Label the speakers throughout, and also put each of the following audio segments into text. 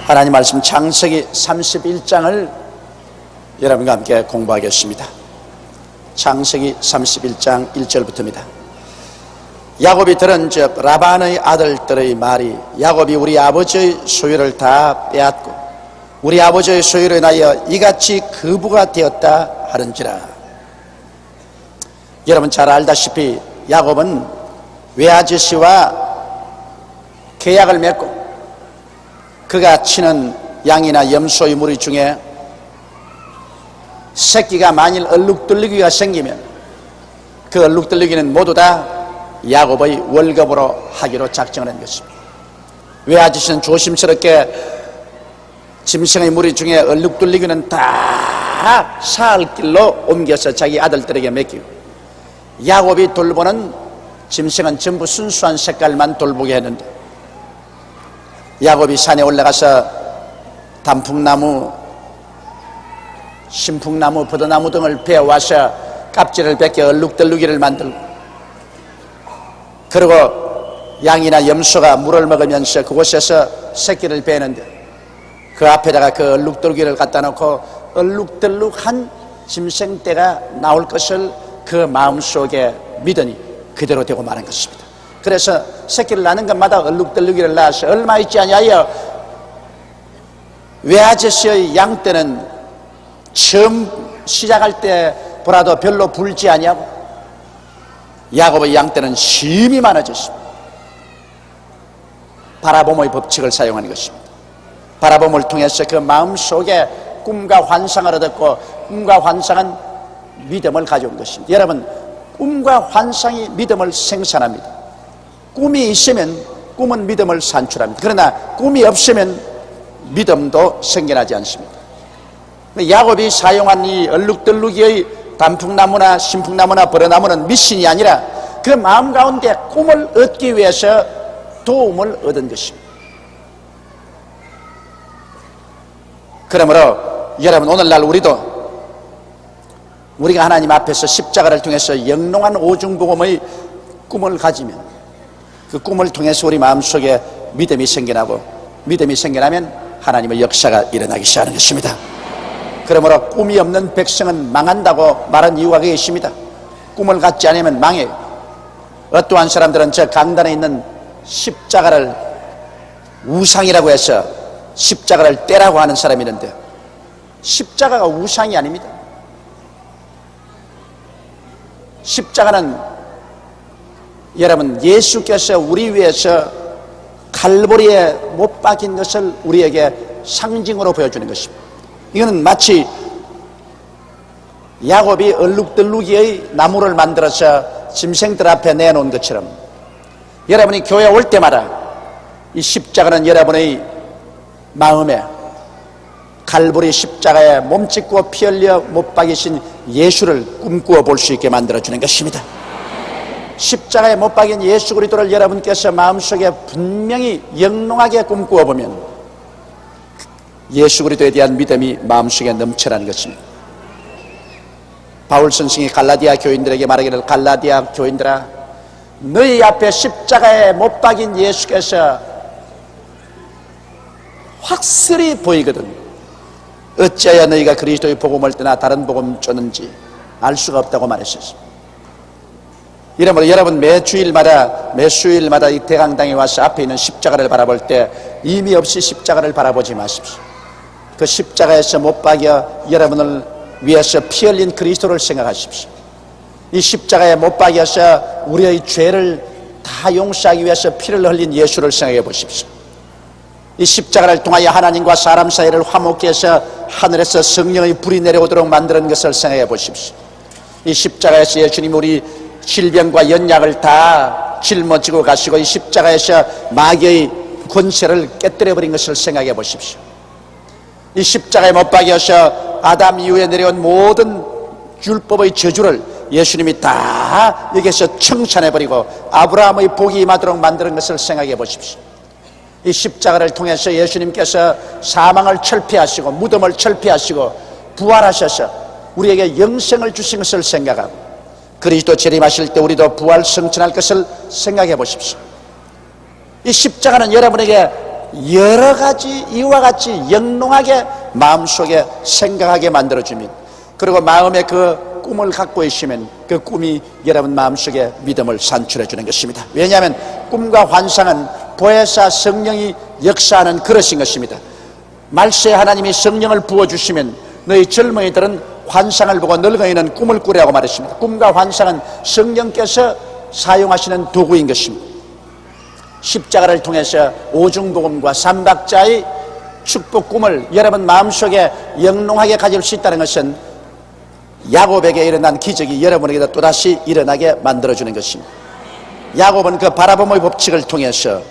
Speaker 1: 하나님 말씀 창세기 31장을 여러분과 함께 공부하겠습니다. 창세기 31장 1절부터입니다. 야곱이 들은 즉 라반의 아들들의 말이 야곱이 우리 아버지의 소유를 다 빼앗고 우리 아버지의 소유로 인하여 이같이 거부가 되었다 하는지라. 여러분 잘 알다시피 야곱은 외아저씨와 계약을 맺고 그가 치는 양이나 염소의 무리 중에 새끼가 만일 얼룩들리기가 생기면 그 얼룩들리기는 모두 다 야곱의 월급으로 하기로 작정을 한 것입니다. 외아저씨는 조심스럽게 짐승의 무리 중에 얼룩들리기는 다 사흘길로 옮겨서 자기 아들들에게 맡기고 야곱이 돌보는 짐승은 전부 순수한 색깔만 돌보게 했는데 야곱이 산에 올라가서 단풍나무, 신풍나무, 버드나무 등을 베어와서 껍질을 벗겨 얼룩덜룩이를 만들고 그리고 양이나 염소가 물을 먹으면서 그곳에서 새끼를 베는데 그 앞에다가 그 얼룩덜룩이를 갖다 놓고 얼룩덜룩한 짐승떼가 나올 것을 그 마음속에 믿으니 그대로 되고 마는 것입니다. 그래서 새끼를 낳는 것마다 얼룩덜룩이를 낳아서 얼마 있지 아니하여 외아저씨의 양떼는 처음 시작할 때 보라도 별로 불지 아니하고 야곱의 양떼는 심히 많아졌습니다. 바라봄의 법칙을 사용하는 것입니다. 바라봄을 통해서 그 마음속에 꿈과 환상을 얻었고 꿈과 환상은 믿음을 가져온 것입니다. 여러분 꿈과 환상이 믿음을 생산합니다. 꿈이 있으면 꿈은 믿음을 산출합니다. 그러나 꿈이 없으면 믿음도 생겨나지 않습니다. 야곱이 사용한 이 얼룩덜룩이의 단풍나무나 신풍나무나 버러나무는 미신이 아니라 그 마음 가운데 꿈을 얻기 위해서 도움을 얻은 것입니다. 그러므로 여러분 오늘날 우리가 하나님 앞에서 십자가를 통해서 영롱한 오중복음의 꿈을 가지면 그 꿈을 통해서 우리 마음속에 믿음이 생겨나고 믿음이 생겨나면 하나님의 역사가 일어나기 시작하는 것입니다. 그러므로 꿈이 없는 백성은 망한다고 말한 이유가 그게 있습니다. 꿈을 갖지 않으면 망해요. 어떠한 사람들은 저 강단에 있는 십자가를 우상이라고 해서 십자가를 떼라고 하는 사람이 있는데 십자가가 우상이 아닙니다. 십자가는 여러분 예수께서 우리 위해서 칼보리에 못 박힌 것을 우리에게 상징으로 보여주는 것입니다. 이거는 마치 야곱이 얼룩덜룩이의 나무를 만들어서 짐승들 앞에 내놓은 것처럼 여러분이 교회 올 때마다 이 십자가는 여러분의 마음에 칼보리 십자가에 몸짓고 피 흘려 못 박이신 예수를 꿈꾸어 볼 수 있게 만들어주는 것입니다. 십자가에 못 박인 예수 그리스도를 여러분께서 마음속에 분명히 영롱하게 꿈꾸어 보면 예수 그리스도에 대한 믿음이 마음속에 넘쳐나는 것입니다. 바울 선생이 갈라디아 교인들에게 말하기를 갈라디아 교인들아 너희 앞에 십자가에 못 박인 예수께서 확실히 보이거든 어찌하여 너희가 그리스도의 복음을 떠나 다른 복음 쫓는지 알 수가 없다고 말했었습니다. 이러므로 여러분 매 수요일마다 이 대강당에 와서 앞에 있는 십자가를 바라볼 때 의미 없이 십자가를 바라보지 마십시오. 그 십자가에서 못 박여 여러분을 위해서 피 흘린 그리스도를 생각하십시오. 이 십자가에 못 박여서 우리의 죄를 다 용서하기 위해서 피를 흘린 예수를 생각해 보십시오. 이 십자가를 통하여 하나님과 사람 사이를 화목케 해서 하늘에서 성령의 불이 내려오도록 만드는 것을 생각해 보십시오. 이 십자가에서 예수님이 우리 질병과 연약을 다 짊어지고 가시고 이 십자가에서 마귀의 권세를 깨뜨려버린 것을 생각해 보십시오. 이 십자가에 못 박여서 아담 이후에 내려온 모든 율법의 저주를 예수님이 다 여기서 청산해버리고 아브라함의 복이 임하도록 만드는 것을 생각해 보십시오. 이 십자가를 통해서 예수님께서 사망을 철폐하시고 무덤을 철폐하시고 부활하셔서 우리에게 영생을 주신 것을 생각하고 그리스도 재림하실 때 우리도 부활 성천할 것을 생각해 보십시오. 이 십자가는 여러분에게 여러 가지 이와 같이 영롱하게 마음속에 생각하게 만들어주면, 그리고 마음에 그 꿈을 갖고 있으면 그 꿈이 여러분 마음속에 믿음을 산출해 주는 것입니다. 왜냐하면 꿈과 환상은 보혜사 성령이 역사하는 그릇인 것입니다. 말세에 하나님이 성령을 부어주시면 너희 젊은이들은 환상을 보고 늙은이는 꿈을 꾸라고 말했습니다. 꿈과 환상은 성령께서 사용하시는 도구인 것입니다. 십자가를 통해서 오중복음과 삼박자의 축복 꿈을 여러분 마음속에 영롱하게 가질 수 있다는 것은 야곱에게 일어난 기적이 여러분에게도 또다시 일어나게 만들어주는 것입니다. 야곱은 그 바라봄의 법칙을 통해서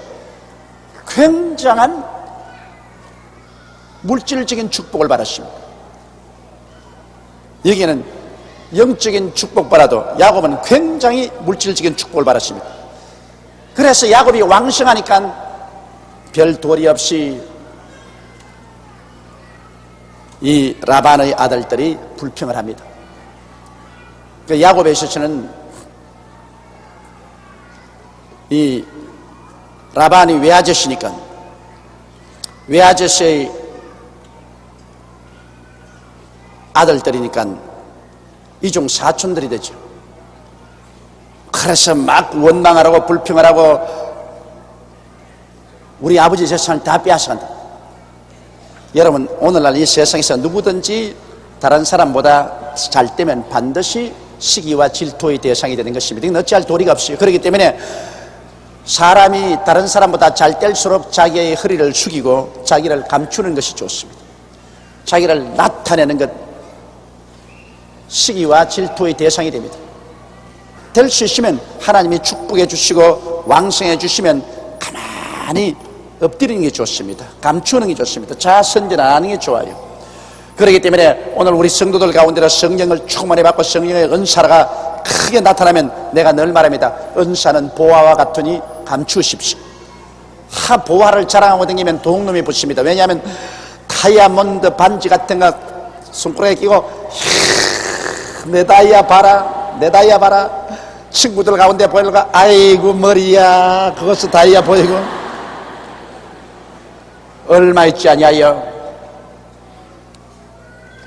Speaker 1: 굉장한 물질적인 축복을 받았습니다. 여기에는 영적인 축복보다도 야곱은 굉장히 물질적인 축복을 받았습니다. 그래서 야곱이 왕성하니까 별 도리 없이 이 라반의 아들들이 불평을 합니다. 그 야곱에 있어서는 이 라반이 외아저씨니까 외아저씨의 아들들이니까 이중 사촌들이 되죠. 그래서 막 원망하라고 불평을 하고 우리 아버지 재산을 다 빼앗아간다. 여러분, 오늘날 이 세상에서 누구든지 다른 사람보다 잘 되면 반드시 시기와 질투의 대상이 되는 것입니다. 이건 어찌할 도리가 없어요. 그렇기 때문에 사람이 다른 사람보다 잘 될수록 자기의 허리를 숙이고 자기를 감추는 것이 좋습니다. 자기를 나타내는 것, 시기와 질투의 대상이 됩니다. 될 수 있으면 하나님이 축복해 주시고 왕성해 주시면 가만히 엎드리는 게 좋습니다. 감추는 게 좋습니다. 자선전 안 하는 게 좋아요. 그렇기 때문에 오늘 우리 성도들 가운데로 성령을 충만히 받고 성령의 은사가 크게 나타나면 내가 늘 말합니다. 은사는 보화와 같으니 감추십시오. 보화를 자랑하고 다니면 도둑놈이 붙습니다. 왜냐하면 다이아몬드 반지 같은 거 손가락에 끼고 내 다이아 봐라, 내 다이아 봐라. 친구들 가운데 보이려고 아이고 머리야 그것은 다이아 보이고 얼마 있지 아니하여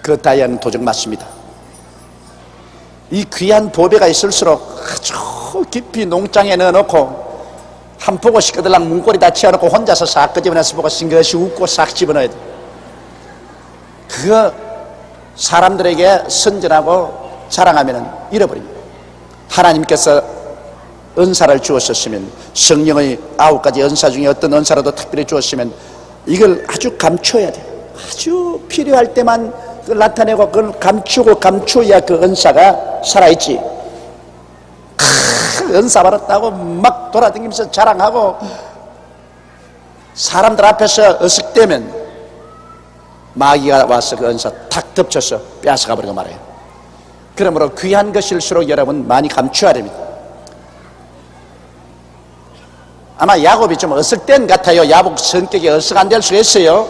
Speaker 1: 그 다이아는 도적 맞습니다. 이 귀한 보배가 있을수록 아주 깊이 농장에 넣어놓고 한 포고씩 끄들랑 문고리 다 채워놓고 혼자서 싹 끄집어내서 보고 싱긋이 웃고 싹 집어넣어야 돼. 그거 사람들에게 선전하고 자랑하면 잃어버립니다. 하나님께서 은사를 주었었으면 성령의 9가지 은사 중에 어떤 은사라도 특별히 주었으면 이걸 아주 감춰야 돼요. 아주 필요할 때만 그걸 나타내고 그걸 감추어야 그 은사가 살아있지. 은사 받았다고 막 돌아다니면서 자랑하고 사람들 앞에서 어색되면 마귀가 와서 그 은사 탁 덮쳐서 빼앗아가 버리고 말아요. 그러므로 귀한 것일수록 여러분 많이 감춰야 됩니다. 아마 야곱이 좀 어색된 것 같아요. 야곱 성격이 어색 안 될 수가 있어요.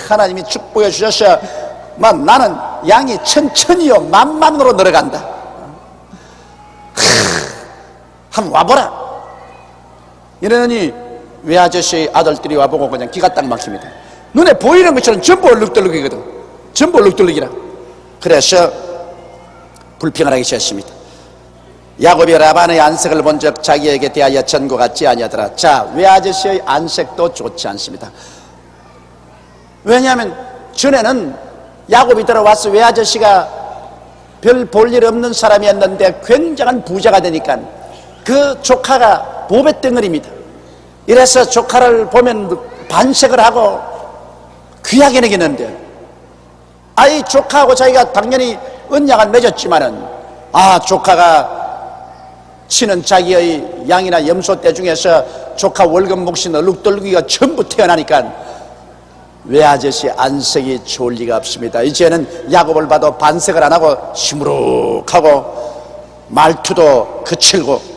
Speaker 1: 하나님이 축복해 주셔서 나는 양이 천천히요 만만으로 늘어간다. 한번 와보라. 이러니 외아저씨의 아들들이 와보고 그냥 기가 딱 막힙니다. 눈에 보이는 것처럼 전부 얼룩덜룩이거든. 전부 얼룩덜룩이라. 그래서 불평을 하기 시작했습니다. 야곱이 라반의 안색을 본 적 자기에게 대하여 전과 같지 아니하더라. 자, 외아저씨의 안색도 좋지 않습니다. 왜냐하면 전에는 야곱이 들어와서 외아저씨가 별 볼 일 없는 사람이었는데 굉장한 부자가 되니까 그 조카가 보배덩어리입니다. 이래서 조카를 보면 반색을 하고 귀하게 여기는데 아이 조카하고 자기가 당연히 언약을 맺었지만은 조카가 치는 자기의 양이나 염소 떼 중에서 조카 월급 몫인 얼룩덜룩이가 전부 태어나니까 외아저씨 안색이 좋을 리가 없습니다. 이제는 야곱을 봐도 반색을 안 하고 시무룩하고 말투도 거칠고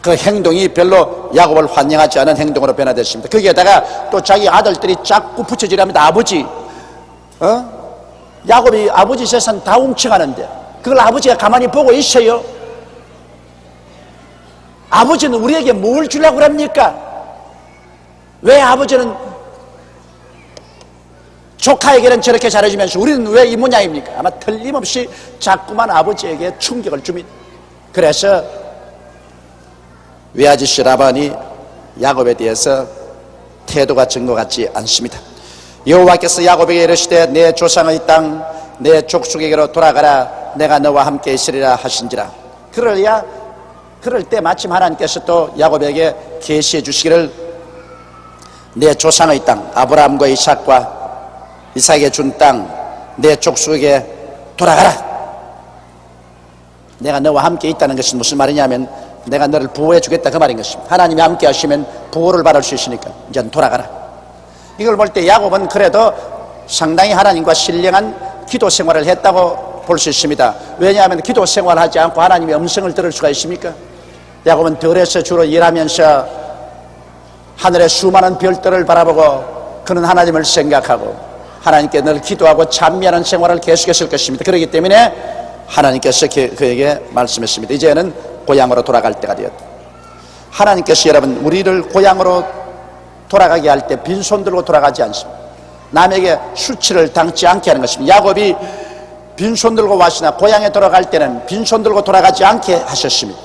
Speaker 1: 그 행동이 별로 야곱을 환영하지 않은 행동으로 변화됐습니다. 거기에다가 또 자기 아들들이 자꾸 붙여지랍니다. 아버지, 야곱이 아버지 재산 다 훔쳐가는데 그걸 아버지가 가만히 보고 있어요? 아버지는 우리에게 뭘 주려고 합니까? 왜 아버지는 조카에게는 저렇게 잘해주면서 우리는 왜 이 모양입니까? 아마 틀림없이 자꾸만 아버지에게 충격을 줍니다. 그래서 외아저씨 라반이 야곱에 대해서 태도가 정과 같지 않습니다. 여호와께서 야곱에게 이르시되 내 조상의 땅 내 족속에게로 돌아가라 내가 너와 함께 있으리라 하신지라. 그럴 때 마침 하나님께서 또 야곱에게 계시해 주시기를 내 조상의 땅 아브라함과 이삭에게 준 땅 내 족속에게 돌아가라. 내가 너와 함께 있다는 것은 무슨 말이냐면 내가 너를 보호해 주겠다 그 말인 것입니다. 하나님이 함께 하시면 보호를 받을 수 있으니까 이제 돌아가라. 이걸 볼 때 야곱은 그래도 상당히 하나님과 신령한 기도 생활을 했다고 볼 수 있습니다. 왜냐하면 기도 생활을 하지 않고 하나님의 음성을 들을 수가 있습니까? 야곱은 들에서 주로 일하면서 하늘의 수많은 별들을 바라보고 그는 하나님을 생각하고 하나님께 늘 기도하고 찬미하는 생활을 계속했을 것입니다. 그렇기 때문에 하나님께서 그에게 말씀했습니다. 이제는 고향으로 돌아갈 때가 되었다. 하나님께서 여러분 우리를 고향으로 돌아가게 할 때 빈손 들고 돌아가지 않습니다. 남에게 수치를 당치 않게 하는 것입니다. 야곱이 빈손 들고 왔으나 고향에 돌아갈 때는 빈손 들고 돌아가지 않게 하셨습니다.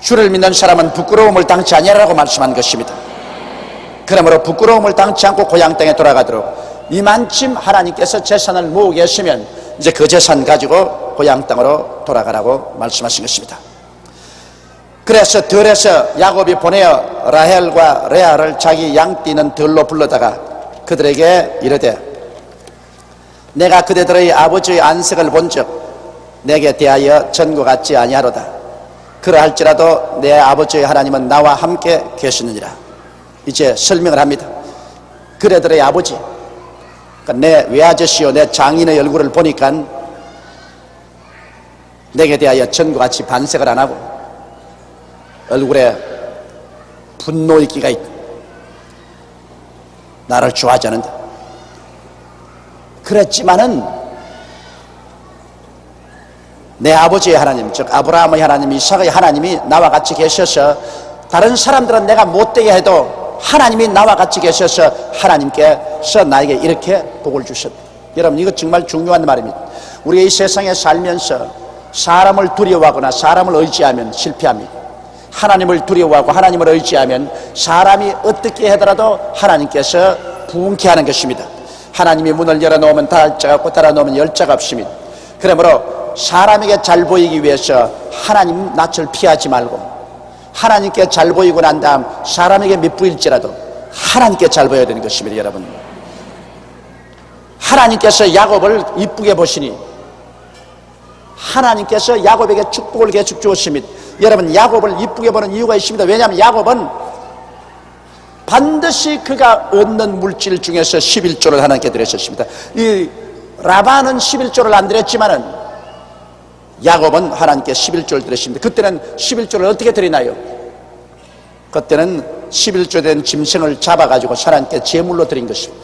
Speaker 1: 주를 믿는 사람은 부끄러움을 당치 아니하라고 말씀한 것입니다. 그러므로 부끄러움을 당치 않고 고향 땅에 돌아가도록 이만큼 하나님께서 재산을 모으고 계시면 이제 그 재산 가지고 고향 땅으로 돌아가라고 말씀하신 것입니다. 그래서 들에서 야곱이 보내어 라헬과 레아를 자기 양띠는 들로 불러다가 그들에게 이르되 내가 그대들의 아버지의 안색을 본즉 내게 대하여 전과 같지 아니하로다. 그러할지라도 내 아버지의 하나님은 나와 함께 계시느니라. 이제 설명을 합니다. 그대들의 아버지, 그러니까 내 외아저씨요 내 장인의 얼굴을 보니까 내게 대하여 전과 같이 반색을 안 하고 얼굴에 분노 있기가 있고 나를 좋아하지 않는다. 그랬지만은 내 아버지의 하나님, 즉 아브라함의 하나님, 이삭의 하나님이 나와 같이 계셔서 다른 사람들은 내가 못되게 해도 하나님이 나와 같이 계셔서 하나님께서 나에게 이렇게 복을 주셨다. 여러분 이거 정말 중요한 말입니다. 우리가 이 세상에 살면서 사람을 두려워하거나 사람을 의지하면 실패합니다. 하나님을 두려워하고 하나님을 의지하면 사람이 어떻게 하더라도 하나님께서 부흥케 하는 것입니다. 하나님이 문을 열어놓으면 닫을 자가 없고 닫아놓으면 열 자가 없습니다. 그러므로 사람에게 잘 보이기 위해서 하나님 낯을 피하지 말고 하나님께 잘 보이고 난 다음 사람에게 밑보일지라도 하나님께 잘 보여야 되는 것입니다. 여러분 하나님께서 야곱을 이쁘게 보시니 하나님께서 야곱에게 축복을 계속 주었습니다. 여러분 야곱을 이쁘게 보는 이유가 있습니다. 왜냐하면 야곱은 반드시 그가 얻는 물질 중에서 11조를 하나님께 드렸었습니다. 이 라반은 11조를 안 드렸지만은 야곱은 하나님께 11조를 드렸습니다. 그때는 11조를 어떻게 드리나요? 그때는 11조 된 짐승을 잡아가지고 하나님께 제물로 드린 것입니다.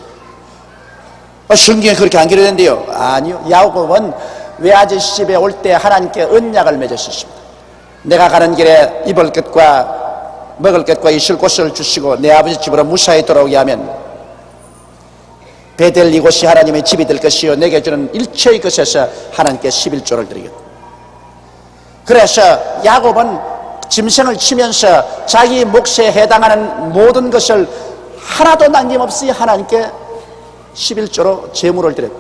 Speaker 1: 성경에 그렇게 안 기록된대요. 아니요. 야곱은 외아저씨 집에 올 때 하나님께 언약을 맺었습니다. 내가 가는 길에 입을 것과 먹을 것과 있을 곳을 주시고 내 아버지 집으로 무사히 돌아오게 하면 베델 이곳이 하나님의 집이 될 것이요 내게 주는 일체의 것에서 하나님께 11조를 드리겠다. 그래서 야곱은 짐승을 치면서 자기 몫에 해당하는 모든 것을 하나도 남김없이 하나님께 11조로 제물을 드렸다.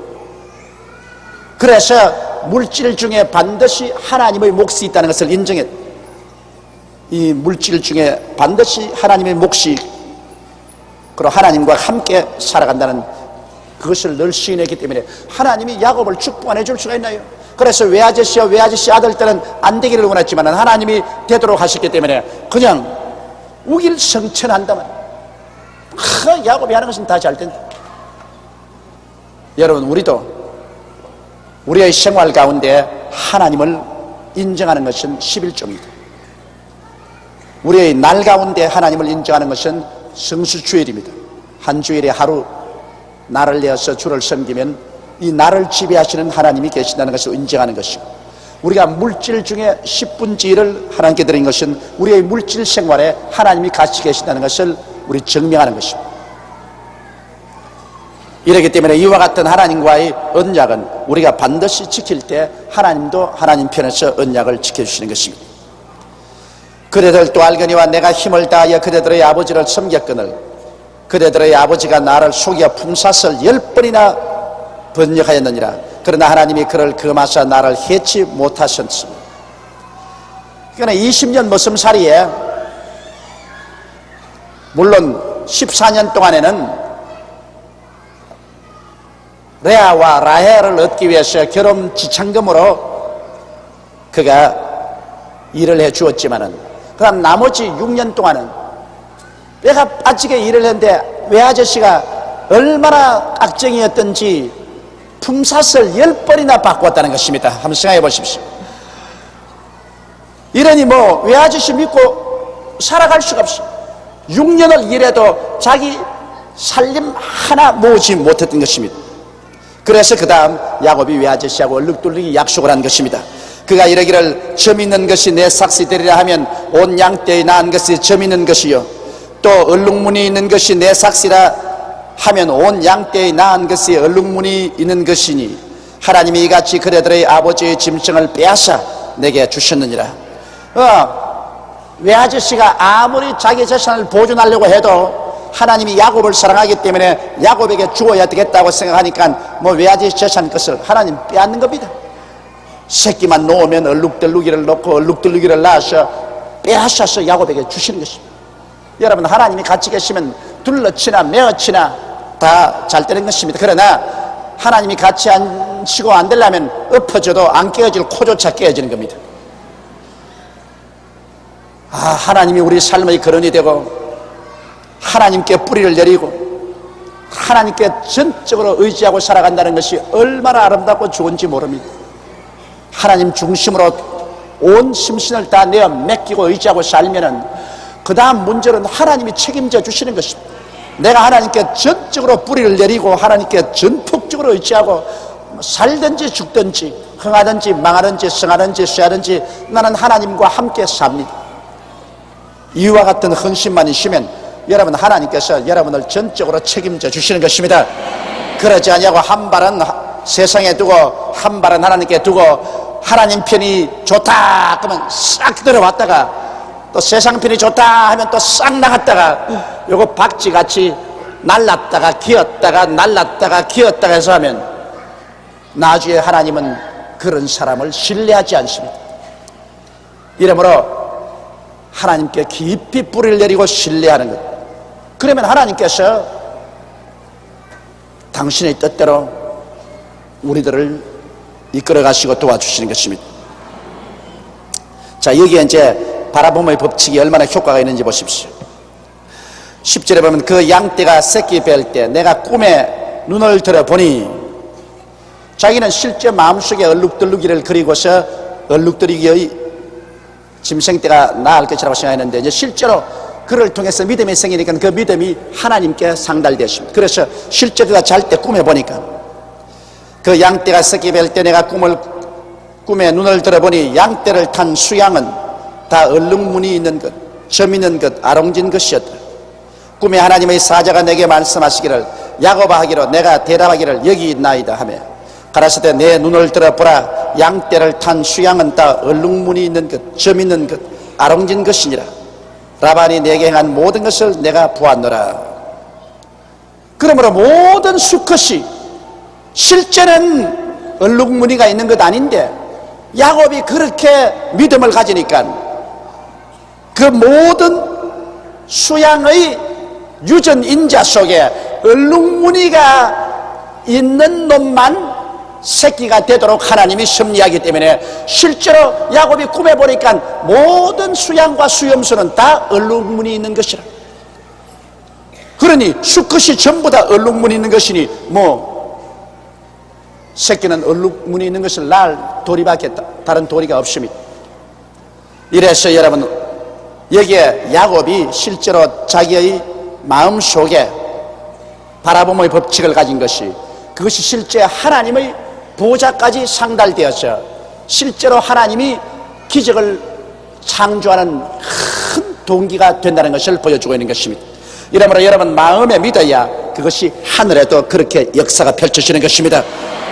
Speaker 1: 그래서 물질 중에 반드시 하나님의 몫이 있다는 것을 인정했다. 이 물질 중에 반드시 하나님의 몫이 그리고 하나님과 함께 살아간다는 그것을 늘 시인했기 때문에 하나님이 야곱을 축복 안 해줄 수가 있나요? 그래서 외아저씨와 외아저씨 아들 때는 안 되기를 원했지만 하나님이 되도록 하셨기 때문에 그냥 우길성천한다만 야곱이 하는 것은 다 잘 된다. 여러분 우리도 우리의 생활 가운데 하나님을 인정하는 것은 11조입니다. 우리의 날 가운데 하나님을 인정하는 것은 성수주일입니다. 한 주일에 하루 날을 내어서 주를 섬기면 이 나를 지배하시는 하나님이 계신다는 것을 인정하는 것이고 우리가 물질 중에 10분의 1을 하나님께 드린 것은 우리의 물질 생활에 하나님이 같이 계신다는 것을 우리 증명하는 것입니다. 이렇기 때문에 이와 같은 하나님과의 언약은 우리가 반드시 지킬 때 하나님도 하나님 편에서 언약을 지켜주시는 것입니다. 그대들 또 알거니와 내가 힘을 다하여 그대들의 아버지를 섬겼거늘 그대들의 아버지가 나를 속여 품삯을 10번이나 번역하였느니라. 그러나 하나님이 그를 금하사 나를 해치 못하셨습니다. 그러나 20년 머슴살이에 물론 14년 동안에는 레아와 라헬을 얻기 위해서 결혼 지참금으로 그가 일을 해 주었지만은 그다음 나머지 6년 동안은 뼈가 빠지게 일을 했는데 외아저씨가 얼마나 깍쟁이였던지 품삯을 10번이나 바꾸었다는 것입니다. 한번 생각해 보십시오. 이러니 뭐 외아저씨 믿고 살아갈 수가 없어. 6년을 일해도 자기 살림 하나 모으지 못했던 것입니다. 그래서 그 다음 야곱이 외아저씨하고 얼룩덜룩이 약속을 한 것입니다. 그가 이르기를 점 있는 것이 내 삭시 되리라 하면 온 양떼에 낳은 것이 점 있는 것이요 또 얼룩무늬 있는 것이 내 삭시라 하면 온 양떼에 낳은 것이 얼룩무늬 있는 것이니 하나님이 이같이 그대들의 아버지의 짐승을 빼앗아 내게 주셨느니라. 외아저씨가 아무리 자기 재산을 보존하려고 해도 하나님이 야곱을 사랑하기 때문에 야곱에게 주어야 되겠다고 생각하니까 뭐 외아저씨 재산 것을 하나님 빼앗는 겁니다. 새끼만 놓으면 얼룩덜룩이를 놓고 얼룩덜룩이를 낳아서 빼앗아서 야곱에게 주시는 것입니다. 여러분, 하나님이 같이 계시면 둘러치나 메어치나 다 잘 되는 것입니다. 그러나 하나님이 같이 앉히고 안 되려면 엎어져도 안 깨어질 코조차 깨어지는 겁니다. 하나님이 우리 삶의 근원이 되고 하나님께 뿌리를 내리고 하나님께 전적으로 의지하고 살아간다는 것이 얼마나 아름답고 좋은지 모릅니다. 하나님 중심으로 온 심신을 다 내어 맡기고 의지하고 살면은 그 다음 문제는 하나님이 책임져 주시는 것입니다. 내가 하나님께 전적으로 뿌리를 내리고 하나님께 전폭적으로 의지하고 살든지 죽든지 흥하든지 망하든지 성하든지 쇠하든지 나는 하나님과 함께 삽니다. 이와 같은 헌신만 있으면 여러분, 하나님께서 여러분을 전적으로 책임져 주시는 것입니다. 그러지 아니하고 한 발은 세상에 두고 한 발은 하나님께 두고 하나님 편이 좋다 그러면 싹 들어왔다가 또 세상 편이 좋다 하면 또 싹 나갔다가 요거 박쥐같이 날랐다가 기었다가 날랐다가 기었다가 해서 하면 나중에 하나님은 그런 사람을 신뢰하지 않습니다. 이러므로 하나님께 깊이 뿌리를 내리고 신뢰하는 것, 그러면 하나님께서 당신의 뜻대로 우리들을 이끌어 가시고 도와주시는 것입니다. 자, 여기에 이제 바라봄의 법칙이 얼마나 효과가 있는지 보십시오. 10절에 보면 그 양떼가 새끼 뵐 때 내가 꿈에 눈을 들어보니, 자기는 실제 마음속에 얼룩덜룩이를 그리고서 얼룩덜룩이의 짐승떼가 낳을 것이라고 생각했는데 이제 실제로 그를 통해서 믿음이 생기니까 그 믿음이 하나님께 상달되었습니다. 그래서 실제 그가 잘 때 꿈에 보니까 그 양떼가 새끼 뵐 때 내가 꿈에 눈을 들어보니 양떼를 탄 수양은 다 얼룩무늬 있는 것, 점 있는 것, 아롱진 것이었다. 꿈에 하나님의 사자가 내게 말씀하시기를 야곱아 하기로 내가 대답하기를 여기 있나이다 하며 가라사대 내 눈을 들어보라. 양떼를 탄 수양은 다 얼룩무늬 있는 것, 점 있는 것, 아롱진 것이니라. 라반이 내게 행한 모든 것을 내가 보았노라. 그러므로 모든 수컷이 실제는 얼룩무늬가 있는 것 아닌데 야곱이 그렇게 믿음을 가지니까 그 모든 수양의 유전 인자 속에 얼룩무늬가 있는 놈만 새끼가 되도록 하나님이 섭리하기 때문에 실제로 야곱이 꿈에 보니까 모든 수양과 수염수는 다 얼룩무늬 있는 것이라. 그러니 수컷이 전부 다 얼룩무늬 있는 것이니 뭐 새끼는 얼룩무늬 있는 것을 낳을 도리밖에 다른 도리가 없습니다. 이래서 여러분, 여기에 야곱이 실제로 자기의 마음속에 바라봄의 법칙을 가진 것이, 그것이 실제 하나님의 보좌까지 상달되어서 실제로 하나님이 기적을 창조하는 큰 동기가 된다는 것을 보여주고 있는 것입니다. 이러므로 여러분 마음에 믿어야 그것이 하늘에도 그렇게 역사가 펼쳐지는 것입니다.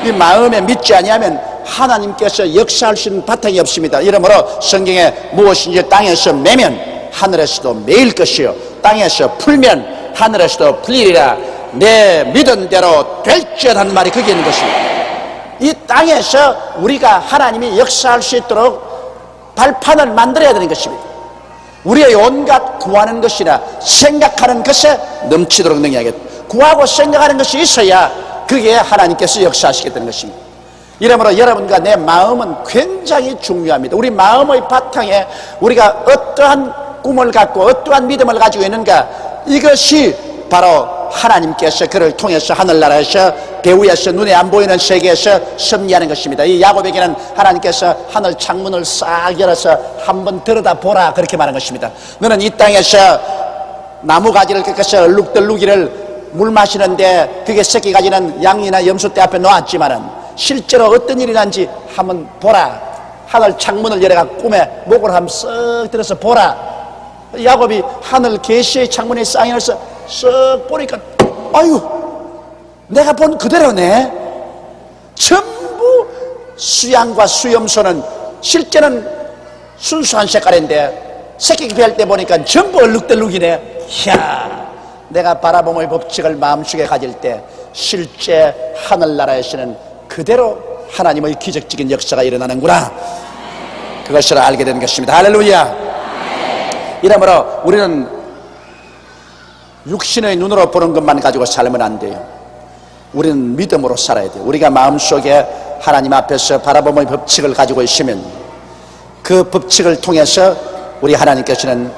Speaker 1: 이 마음에 믿지 아니하면 하나님께서 역사할 수 있는 바탕이 없습니다. 이러므로 성경에 무엇인지 땅에서 매면 하늘에서도 매일 것이요 땅에서 풀면 하늘에서도 풀리리라. 내 믿은 대로 될지어다는 말이 거기에 있는 것입니다. 이 땅에서 우리가 하나님이 역사할 수 있도록 발판을 만들어야 되는 것입니다. 우리의 온갖 구하는 것이나 생각하는 것에 넘치도록 능력하겠다. 구하고 생각하는 것이 있어야 그게 하나님께서 역사하시게 되는 것입니다. 이러므로 여러분과 내 마음은 굉장히 중요합니다. 우리 마음의 바탕에 우리가 어떠한 꿈을 갖고 어떠한 믿음을 가지고 있는가, 이것이 바로 하나님께서 그를 통해서 하늘나라에서 배후에서 눈에 안 보이는 세계에서 섭리하는 것입니다. 이 야곱에게는 하나님께서 하늘 창문을 싹 열어서 한번 들여다보라 그렇게 말한 것입니다. 너는 이 땅에서 나무가지를 꺾어서 얼룩덜룩이를 물 마시는데 그게 새끼 가지는 양이나 염소떼 앞에 놓았지만은 실제로 어떤 일이 난지 한번 보라. 하늘 창문을 열어가 꿈에 목을 한번 쓱 들어서 보라. 야곱이 하늘 계시의 창문에 쌍이어서 쓱 보니까 아유 내가 본 그대로네. 전부 수양과 수염소는 실제는 순수한 색깔인데 새끼 뵐 때 보니까 전부 얼룩덜룩이네. 이야, 내가 바라봄의 법칙을 마음속에 가질 때 실제 하늘나라에서는 그대로 하나님의 기적적인 역사가 일어나는구나, 그것을 알게 되는 것입니다. 할렐루야. 이러므로 우리는 육신의 눈으로 보는 것만 가지고 살면 안 돼요. 우리는 믿음으로 살아야 돼요. 우리가 마음속에 하나님 앞에서 바라봄의 법칙을 가지고 있으면 그 법칙을 통해서 우리 하나님께서는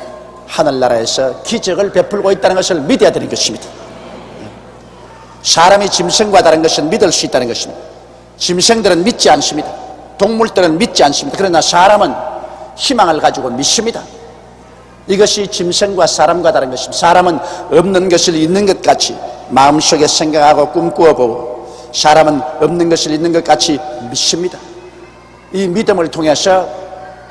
Speaker 1: 하늘나라에서 기적을 베풀고 있다는 것을 믿어야 되는 것입니다. 사람이 짐승과 다른 것은 믿을 수 있다는 것입니다. 짐승들은 믿지 않습니다. 동물들은 믿지 않습니다. 그러나 사람은 희망을 가지고 믿습니다. 이것이 짐승과 사람과 다른 것입니다. 사람은 없는 것을 있는 것 같이 마음속에 생각하고 꿈꾸어 보고, 사람은 없는 것을 있는 것 같이 믿습니다. 이 믿음을 통해서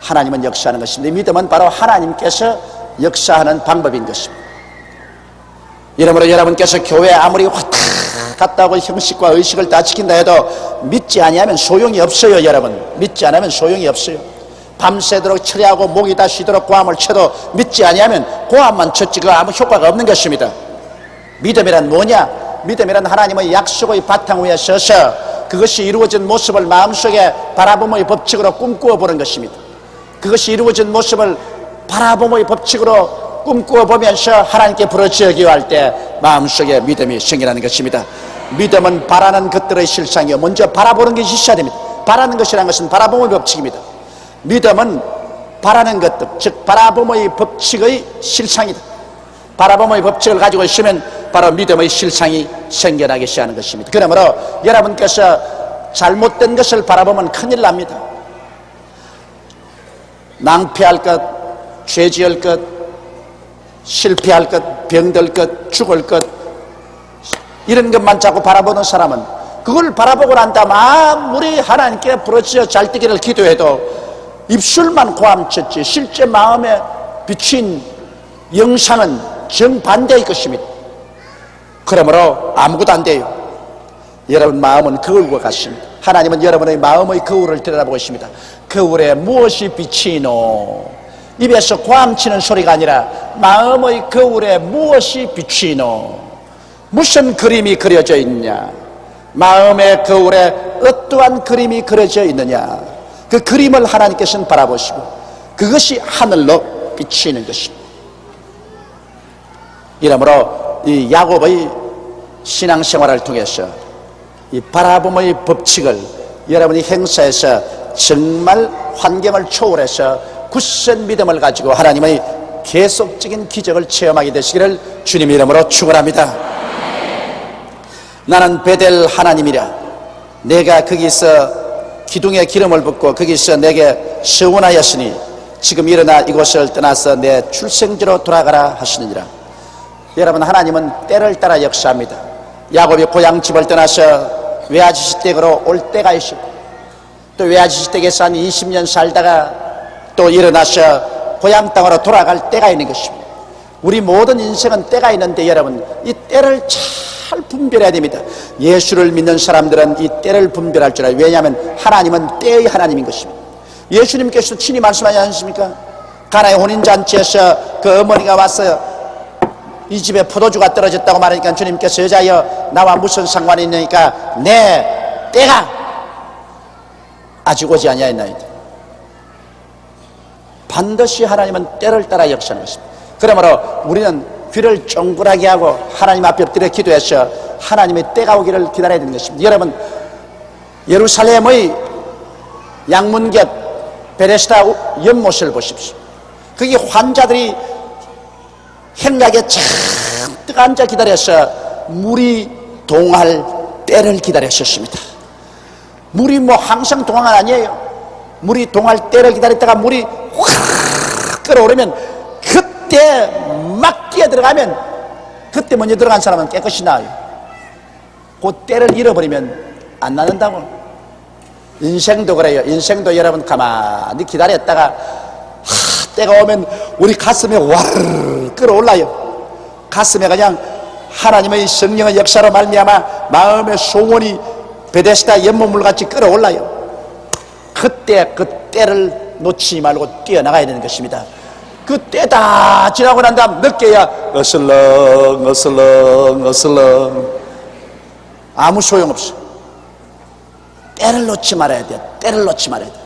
Speaker 1: 하나님은 역사하는 것입니다. 이 믿음은 바로 하나님께서 역사하는 방법인 것입니다. 이러므로 여러분께서 교회에 아무리 왔다 갔다 하고 형식과 의식을 다 지킨다 해도 믿지 아니하면 소용이 없어요. 여러분, 믿지 않으면 소용이 없어요. 밤새도록 철야하고 목이 다 쉬도록 고함을 쳐도 믿지 아니하면 고함만 쳤지 그 아무 효과가 없는 것입니다. 믿음이란 뭐냐? 믿음이란 하나님의 약속의 바탕 위에 서서 그것이 이루어진 모습을 마음속에 바라봄의 법칙으로 꿈꾸어 보는 것입니다. 그것이 이루어진 모습을 바라봄의 법칙으로 꿈꾸어 보면서 하나님께 부르짖기도 할 때 마음속에 믿음이 생겨나는 것입니다. 믿음은 바라는 것들의 실상이요, 먼저 바라보는 것이 있어야 됩니다. 바라는 것이라는 것은 바라봄의 법칙입니다. 믿음은 바라는 것들, 즉 바라봄의 법칙의 실상이다. 바라봄의 법칙을 가지고 있으면 바로 믿음의 실상이 생겨나기 시작하는 것입니다. 그러므로 여러분께서 잘못된 것을 바라보면 큰일 납니다. 낭패할 것, 죄지을 것, 실패할 것, 병들 것, 죽을 것, 이런 것만 자꾸 바라보는 사람은 그걸 바라보고 난 다음 아무리 하나님께 부르짖어 잘되기를 기도해도 입술만 고함쳤지 실제 마음에 비친 영상은 정반대의 것입니다. 그러므로 아무것도 안 돼요. 여러분 마음은 거울과 같습니다. 하나님은 여러분의 마음의 거울을 들여다보고 있습니다. 거울에 무엇이 비치노? 입에서 고함치는 소리가 아니라 마음의 거울에 무엇이 비치노? 무슨 그림이 그려져 있냐? 마음의 거울에 어떠한 그림이 그려져 있느냐? 그 그림을 하나님께서는 바라보시고 그것이 하늘로 비치는 것입니다. 이러므로 이 야곱의 신앙생활을 통해서 이 바라봄의 법칙을 여러분이 행사해서 정말 환경을 초월해서 굳센 믿음을 가지고 하나님의 계속적인 기적을 체험하게 되시기를 주님 이름으로 축원합니다. 나는 베델 하나님이라. 내가 거기서 기둥에 기름을 붓고 거기서 내게 서원하였으니 지금 일어나 이곳을 떠나서 내 출생지로 돌아가라 하시느니라. 여러분, 하나님은 때를 따라 역사합니다. 야곱이 고향집을 떠나서 외아지시댁으로 올 때가 있었고 또 외아지시댁에서 한 20년 살다가 또 일어나서 고향 땅으로 돌아갈 때가 있는 것입니다. 우리 모든 인생은 때가 있는데 여러분, 이 때를 잘 분별해야 됩니다. 예수를 믿는 사람들은 이 때를 분별할 줄 알아요. 왜냐하면 하나님은 때의 하나님인 것입니다. 예수님께서 친히 말씀하지 않습니까? 가나의 혼인잔치에서 그 어머니가 와서 이 집에 포도주가 떨어졌다고 말하니까 주님께서 여자여 나와 무슨 상관이 있느니까 내 때가 아직 오지 아니하였나이다. 반드시 하나님은 때를 따라 역사하는 것입니다. 그러므로 우리는 귀를 쫑긋하게 하고 하나님 앞에 엎드려 기도해서 하나님의 때가 오기를 기다려야 되는 것입니다. 여러분, 예루살렘의 양문곁 베데스다 연못을 보십시오. 거기 환자들이 행락에 잔뜩 앉아 기다려서 물이 동할 때를 기다렸었습니다. 물이 뭐 항상 동화가 아니에요. 물이 동할 때를 기다렸다가 물이 확 끓어오르면 그때 막 끼어 들어가면 그때 먼저 들어간 사람은 깨끗이 나와요. 그 때를 잃어버리면 안 나는다고. 인생도 그래요. 인생도 여러분 가만히 기다렸다가 때가 오면 우리 가슴에 와르르 끌어올라요. 가슴에 그냥 하나님의 성령의 역사로 말미암아 마음의 소원이 베데스다 연못물같이 끌어올라요. 그때 그 때를 놓치지 말고 뛰어나가야 되는 것입니다. 그 때 다 지나고 난 다음 늦게야 어슬렁 어슬렁 어슬렁 아무 소용없어. 때를 놓지 말아야 돼. 때를 놓지 말아야 돼.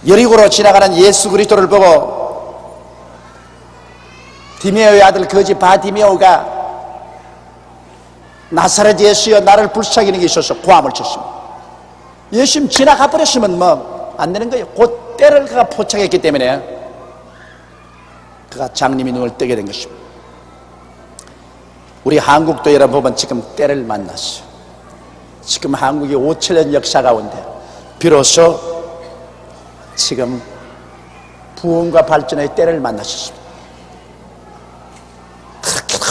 Speaker 1: 여리고로 지나가는 예수 그리스도를 보고 디메오의 아들 거지 바디메오가 나사렛 예수여 나를 불쌍히 여기게 있어서 고함을 쳤습니다. 예수님 지나가 버렸으면 뭐 안 되는 거예요. 그 때를 그가 포착했기 때문에 그가 장님이 눈을 뜨게 된 것입니다. 우리 한국도 여러분 보면 지금 때를 만났어요. 지금 한국이 5,000년 역사 가운데 비로소 지금 부흥과 발전의 때를 만났습니다. 그렇게도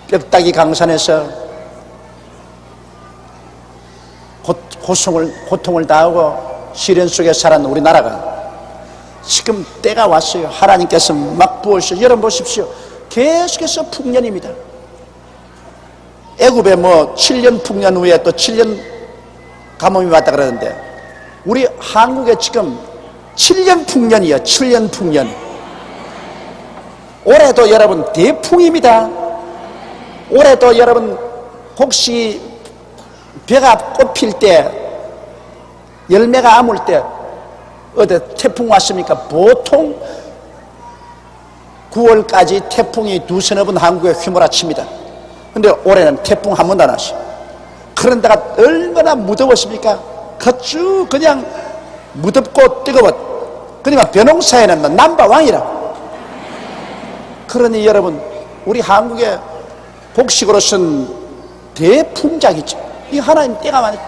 Speaker 1: 뼈다귀 강산에서 고통을 당하고 시련 속에 살았는 우리나라가 지금 때가 왔어요. 하나님께서 막 부으셔. 여러분 보십시오. 계속해서 풍년입니다. 애굽에 뭐 7년 풍년 후에 또 7년 가뭄이 왔다 그러는데 우리 한국에 지금 7년 풍년이에요. 7년 풍년. 올해도 여러분 대풍입니다. 올해도 여러분 혹시 벼가 꽃필 때 열매가 아물 때 어디 태풍 왔습니까? 보통 9월까지 태풍이 두서너 번 한국에 휘몰아칩니다. 근데 올해는 태풍 한 번도 안 왔어요. 그런 데가 얼마나 무더웠습니까? 쭉 그냥 무덥고 뜨거웠. 그러니까 벼농사에는 뭐 남바왕이라. 그러니 여러분 우리 한국의 복식으로서는 대풍작이죠. 이 하나님 때가 많이.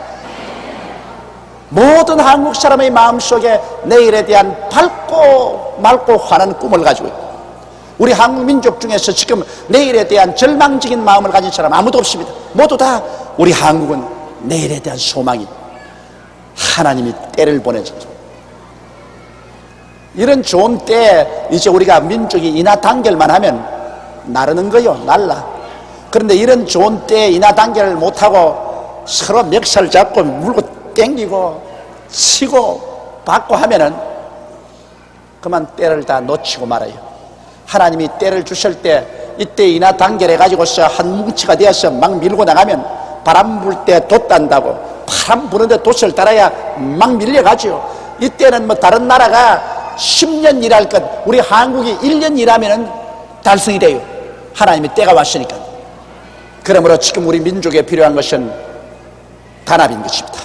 Speaker 1: 모든 한국 사람의 마음속에 내일에 대한 밝고 맑고 환한 꿈을 가지고 있고 우리 한국 민족 중에서 지금 내일에 대한 절망적인 마음을 가진 사람 아무도 없습니다. 모두 다 우리 한국은 내일에 대한 소망이 하나님이 때를 보내주죠. 이런 좋은 때에 이제 우리가 민족이 인하단결만 하면 나르는 거요. 날라. 그런데 이런 좋은 때에 인하단결을 못하고 서로 멱살 잡고 물고 땡기고 치고 받고 하면은 그만 때를 다 놓치고 말아요. 하나님이 때를 주실 때 이때 인하단결해 가지고서 한 뭉치가 되어서 막 밀고 나가면 바람 불 때 돛단다고 바람 부는데 돛을 따라야 막 밀려가죠. 이때는 뭐 다른 나라가 10년 일할 것 우리 한국이 1년 일하면은 달성이 돼요. 하나님이 때가 왔으니까. 그러므로 지금 우리 민족에 필요한 것은 단합인 것입니다.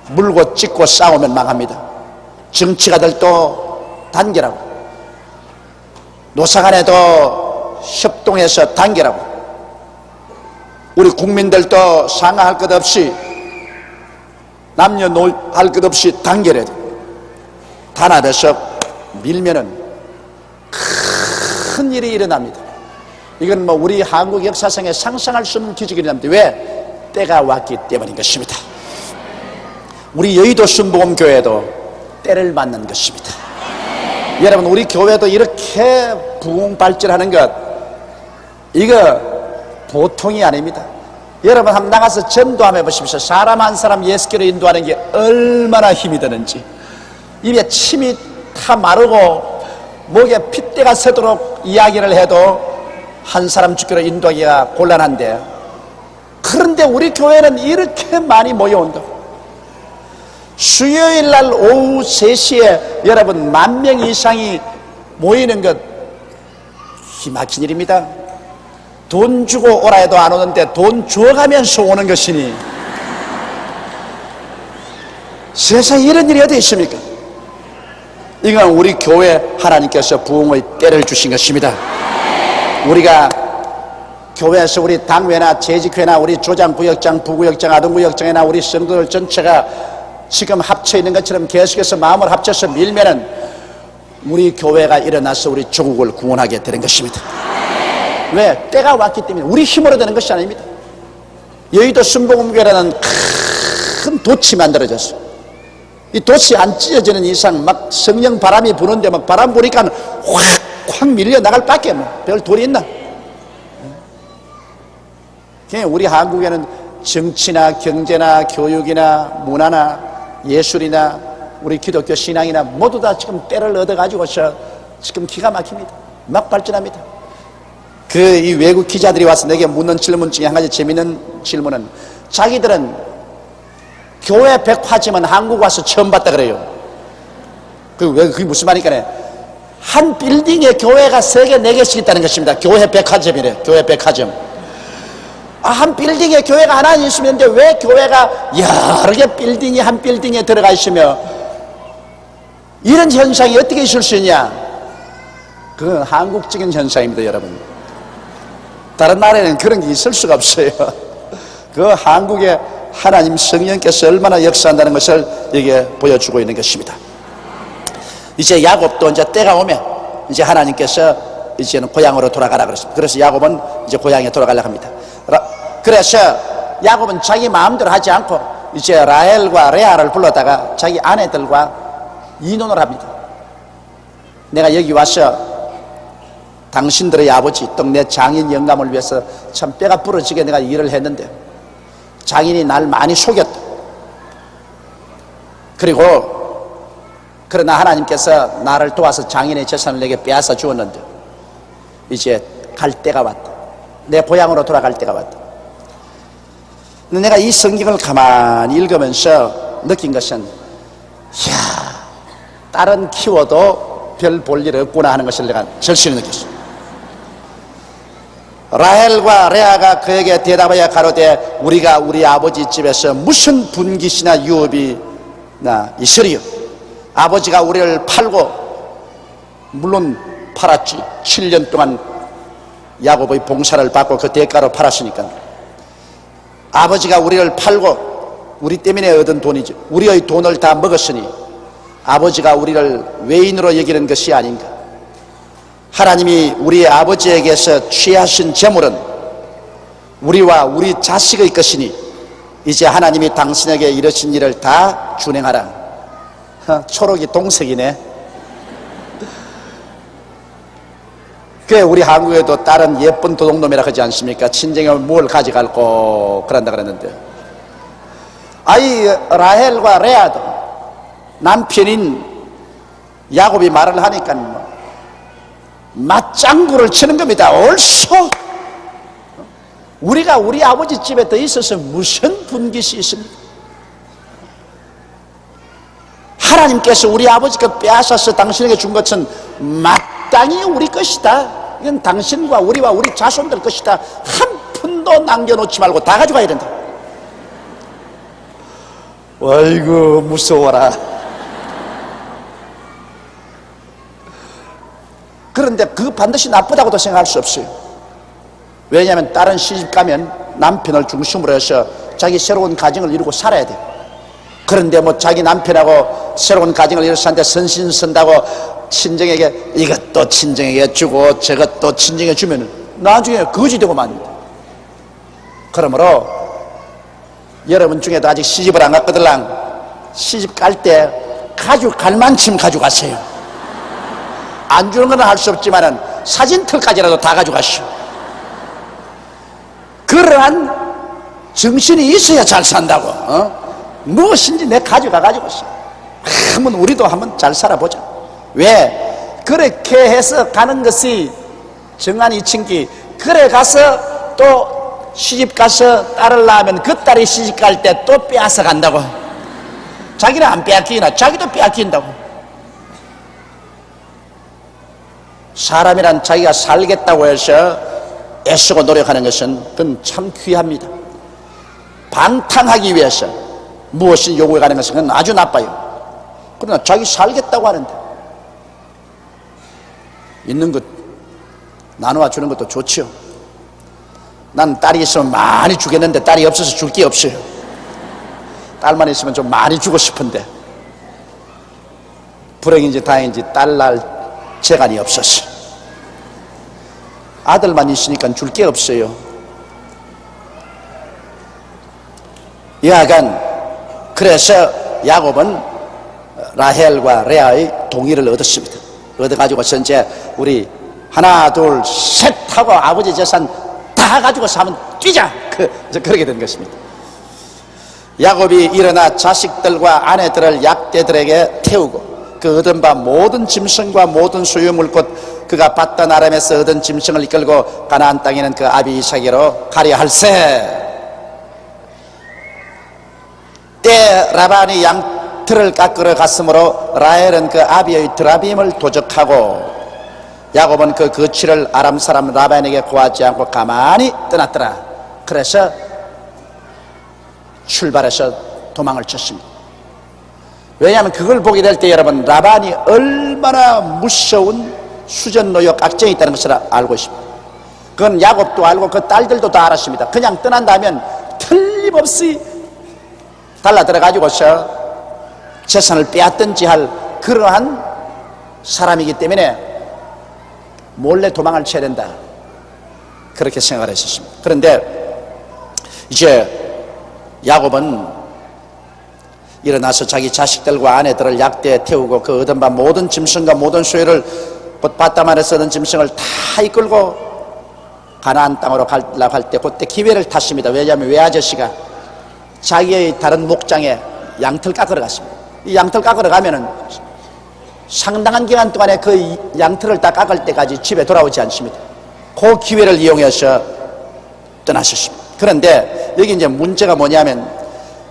Speaker 1: 물고 찢고 싸우면 망합니다. 정치가들도 단결하고 노사간에도 협동해서 단결하고 우리 국민들도 상하할 것 없이 남녀노할 것 없이 단결해야 돼. 단합해서 밀면은 큰 일이 일어납니다. 이건 뭐 우리 한국 역사상에 상상할 수 없는 기적이 일어납니다. 왜? 때가 왔기 때문인 것입니다. 우리 여의도 순복음교회도 때를 맞는 것입니다. 여러분, 우리 교회도 이렇게 부흥 발전하는 것, 이거 보통이 아닙니다. 여러분, 한번 나가서 전도함 해보십시오. 사람 한 사람 예수께로 인도하는 게 얼마나 힘이 드는지. 입에 침이 타 마르고 목에 핏대가 새도록 이야기를 해도 한 사람 주께로 인도하기가 곤란한데, 그런데 우리 교회는 이렇게 많이 모여온다고. 수요일 날 오후 3시에 여러분 10,000명 이상이 모이는 것, 기막힌 일입니다. 돈 주고 오라 해도 안 오는데 돈 줘가면서 오는 것이니 세상에 이런 일이 어디 있습니까? 이건 우리 교회 하나님께서 부흥의 때를 주신 것입니다. 우리가 교회에서 우리 당회나 재직회나 우리 조장구역장, 부구역장, 아동구역장이나 우리 성도들 전체가 지금 합쳐 있는 것처럼 계속해서 마음을 합쳐서 밀면은 우리 교회가 일어나서 우리 조국을 구원하게 되는 것입니다. 왜? 때가 왔기 때문에. 우리 힘으로 되는 것이 아닙니다. 여의도 순복음교회라는 큰 돛이 만들어졌어. 이 돛이 안 찢어지는 이상 막 성령 바람이 부는데 막 바람 부니까 확 밀려 나갈 밖에 뭐 별 돌이 있나? 우리 한국에는 정치나 경제나 교육이나 문화나 예술이나 우리 기독교 신앙이나 모두 다 지금 때를 얻어가지고서 지금 기가 막힙니다. 막 발전합니다. 이 외국 기자들이 와서 내게 묻는 질문 중에 한 가지 재미있는 질문은, 자기들은 교회 백화점은 한국 와서 처음 봤다 그래요. 그게 무슨 말이니까, 한 빌딩에 교회가 3개, 4개씩 있다는 것입니다. 교회 백화점이래. 교회 백화점. 한 빌딩에 교회가 하나 있으면 되는데 왜 교회가 여러 개 빌딩이 한 빌딩에 들어가 있으며 이런 현상이 어떻게 있을 수 있냐? 그건 한국적인 현상입니다, 여러분. 다른 나라에는 그런 게 있을 수가 없어요. 그 한국에 하나님 성령께서 얼마나 역사한다는 것을 여기에 보여주고 있는 것입니다. 이제 야곱도 이제 때가 오면 이제 하나님께서 이제는 고향으로 돌아가라 그랬습니다. 그래서 야곱은 이제 고향에 돌아가려고 합니다. 그래서 야곱은 자기 마음대로 하지 않고 이제 라헬과 레아를 불러다가 자기 아내들과 이혼을 합니다. 내가 여기 와서 당신들의 아버지 또 내 장인 영감을 위해서 참 뼈가 부러지게 내가 일을 했는데 장인이 날 많이 속였다. 그러나 하나님께서 나를 도와서 장인의 재산을 내게 빼앗아 주었는데 이제 갈 때가 왔다. 내 고향으로 돌아갈 때가 왔다. 내가 이 성경을 가만히 읽으면서 느낀 것은, 이야, 딸은 키워도 별 볼 일 없구나 하는 것을 내가 절실히 느꼈어. 라헬과 레아가 그에게 대답하여 가로되 우리가 우리 아버지 집에서 무슨 분깃이나 유업이나 있으리요. 아버지가 우리를 팔고, 물론 팔았지. 7년 동안 야곱의 봉사를 받고 그 대가로 팔았으니까. 아버지가 우리를 팔고 우리 때문에 얻은 돈이죠. 우리의 돈을 다 먹었으니 아버지가 우리를 외인으로 여기는 것이 아닌가. 하나님이 우리 아버지에게서 취하신 재물은 우리와 우리 자식의 것이니 이제 하나님이 당신에게 이러신 일을 다 준행하라. 초록이 동색이네. 그래, 우리 한국에도 다른 예쁜 도둑놈이라 하지 않습니까? 친정에 뭘 가져갈고 그런다 그랬는데, 아이 라헬과 레아도 남편인 야곱이 말을 하니까 맞장구를 치는 겁니다. 옳소. 우리가 우리 아버지 집에 더 있어서 무슨 분깃이 있습니까? 하나님께서 우리 아버지가 빼앗아서 당신에게 준 것은 마땅히 우리 것이다. 이건 당신과 우리와 우리 자손들 것이다. 한 푼도 남겨놓지 말고 다 가져가야 된다. 아이고 무서워라. 그런데 그 반드시 나쁘다고도 생각할 수 없어요. 왜냐하면 다른 시집 가면 남편을 중심으로 해서 자기 새로운 가정을 이루고 살아야 돼요. 그런데 뭐 자기 남편하고 새로운 가정을 이루고 사는데 선신선다고 친정에게 이것도 친정에게 주고 저것도 친정에 주면 나중에 거지 되고 맙니다. 그러므로 여러분 중에도 아직 시집을 안 갔거들랑 시집 갈 때 가져갈 만큼 가져가세요. 안 주는 건 할 수 없지만은 사진틀까지라도 다 가져가시오. 그러한 정신이 있어야 잘 산다고. 무엇인지 내 가져가가지고 한번 우리도 한번 잘 살아보자. 왜? 그렇게 해서 가는 것이 정한 이친기. 그래 가서 또 시집 가서 딸을 낳으면 그 딸이 시집 갈 때 또 빼앗아 간다고. 자기는 안 빼앗기나 자기도 빼앗긴다고. 사람이란 자기가 살겠다고 해서 애쓰고 노력하는 것은 그건 참 귀합니다. 방탕하기 위해서 무엇을 요구해가는 것은 그건 아주 나빠요. 그러나 자기 살겠다고 하는데 있는 것 나누어 주는 것도 좋지요. 난 딸이 있으면 많이 주겠는데 딸이 없어서 줄 게 없어요. 딸만 있으면 좀 많이 주고 싶은데 불행인지 다행인지 딸 낳을 재간이 없었어. 아들만 있으니까 줄 게 없어요. 여하간 그래서 야곱은 라헬과 레아의 동의를 얻었습니다. 얻어가지고서 이제 우리 하나 둘 셋 하고 아버지 재산 다 가지고서 한번 뛰자, 그렇게 된 것입니다. 야곱이 일어나 자식들과 아내들을 약대들에게 태우고 그 얻은 바 모든 짐승과 모든 소유물 곧 그가 받던 아람에서 얻은 짐승을 이끌고 가나안 땅에는 그 아비 이삭에로 가려 할세. 때 라반이 양털을 깎으러 갔으므로 라헬은 그 아비의 드라빔을 도적하고 야곱은 그 거취를 아람 사람 라반에게 고하지 않고 가만히 떠났더라. 그래서 출발해서 도망을 쳤습니다. 왜냐하면 그걸 보게 될 때 여러분 라반이 얼마나 무서운 수전노역 악정이 있다는 것을 알고 있습니다. 그건 야곱도 알고 그 딸들도 다 알았습니다. 그냥 떠난다면 틀림없이 달라들어가지고서 재산을 빼앗든지 할 그러한 사람이기 때문에 몰래 도망을 쳐야 된다, 그렇게 생각을 했었습니다. 그런데 이제 야곱은 일어나서 자기 자식들과 아내들을 약대에 태우고 그 얻은 바 모든 짐승과 모든 소유를 곧 바다만에서 얻은 짐승을 다 이끌고 가나안 땅으로 가려고 할 때 그때 기회를 탔습니다. 왜냐하면 외아저씨가 자기의 다른 목장에 양털 깎으러 갔습니다. 이 양털 깎으러 가면은 상당한 기간 동안에 그 양털을 다 깎을 때까지 집에 돌아오지 않습니다. 그 기회를 이용해서 떠나셨습니다. 그런데 여기 이제 문제가 뭐냐면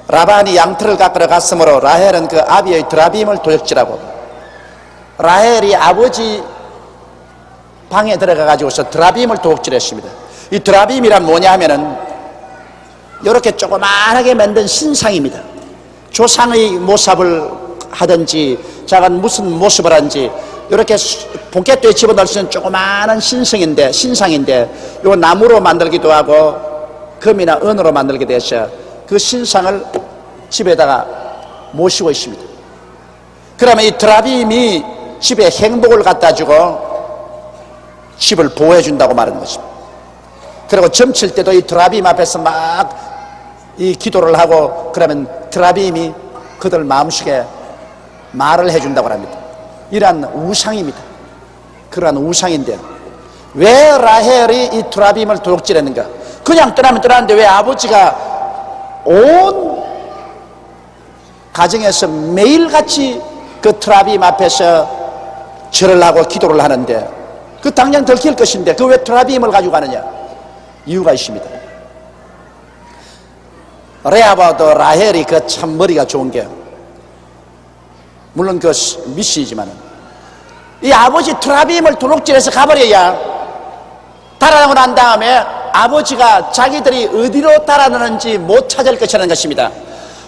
Speaker 1: 라반이 양털을 깎으러 갔으므로 라헬은 그 아비의 드라빔을 도적질하고 라헬이 아버지 방에 들어가 가지고서 드라빔을 도적질했습니다. 이 드라빔이란 뭐냐 하면은 이렇게 조그만하게 만든 신상입니다. 조상의 모습을 하든지 작은 무슨 모습을 하든지 이렇게 포켓도에 집어넣을 수 있는 조그만한 신상인데 요 나무로 만들기도 하고 금이나 은으로 만들게 돼서 그 신상을 집에다가 모시고 있습니다. 그러면 이 드라빔이 집에 행복을 갖다 주고 집을 보호해 준다고 말하는 것입니다. 그리고 점칠 때도 이 드라빔 앞에서 막 이 기도를 하고 그러면 드라빔이 그들 마음속에 말을 해준다고 합니다. 이러한 우상입니다. 그러한 우상인데 왜 라헬이 이 드라빔을 도둑질했는가? 그냥 떠나면 떠나는데 왜 아버지가 온 가정에서 매일같이 그 드라빔 앞에서 절을 하고 기도를 하는데 그 당장 들킬 것인데 그 왜 드라빔을 가지고 가느냐? 이유가 있습니다. 레아바도 라헬이 그 참 머리가 좋은 게 물론 그 미시지만은 이 아버지 드라빔을 도둑질해서 가버려야 달아나고 난 다음에 아버지가 자기들이 어디로 달아나는지 못 찾을 것이라는 것입니다.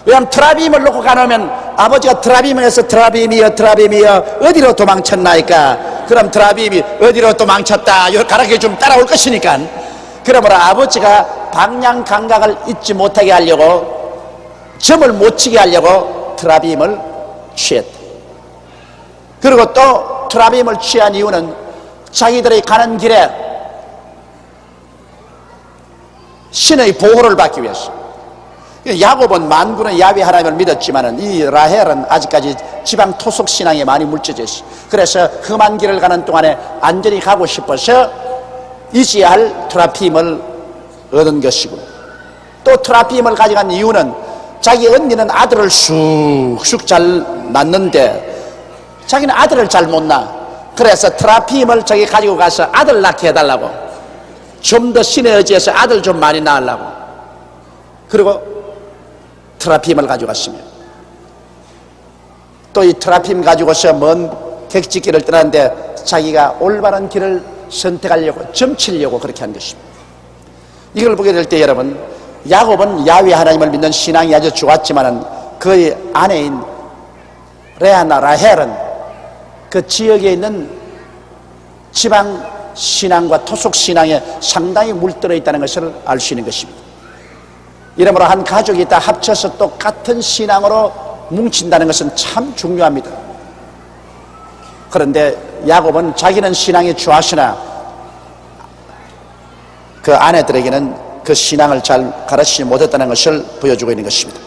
Speaker 1: 왜냐하면 드라빔을 놓고 가놓으면 아버지가 드라빔을 해서 드라빔이여 어디로 도망쳤나이까? 그럼 드라빔이 어디로 도망쳤다 이렇게 가르쳐 좀 따라올 것이니까. 그러므로 아버지가 방향 감각을 잊지 못하게 하려고 점을 못 치게 하려고 드라빔을 취했다. 그리고 또 드라빔을 취한 이유는 자기들이 가는 길에 신의 보호를 받기 위해서. 야곱은 만군의 야훼 하나님을 믿었지만은 이 라헬은 아직까지 지방 토속 신앙에 많이 물져져 있어. 그래서 험한 길을 가는 동안에 안전히 가고 싶어서 이지할 트라핌을 얻은 것이고, 또 트라핌을 가져간 이유는 자기 언니는 아들을 쑥쑥 잘 낳는데 자기는 아들을 잘 못 낳아. 그래서 트라핌을 자기 가지고 가서 아들 낳게 해달라고, 좀 더 신의 의지에서 아들 좀 많이 낳으려고. 그리고 트라핌을 가져갔으며, 또 이 트라핌 가지고서 먼 객지길을 떠났는데 자기가 올바른 길을 선택하려고, 점치려고 그렇게 한 것입니다. 이걸 보게 될 때 여러분, 야곱은 야훼 하나님을 믿는 신앙이 아주 좋았지만은 그의 아내인 레아나 라헬은 그 지역에 있는 지방 신앙과 토속 신앙에 상당히 물들어 있다는 것을 알 수 있는 것입니다. 이러므로 한 가족이 다 합쳐서 똑같은 신앙으로 뭉친다는 것은 참 중요합니다. 그런데 야곱은 자기는 신앙이 좋았으나 그 아내들에게는 그 신앙을 잘 가르치지 못했다는 것을 보여주고 있는 것입니다.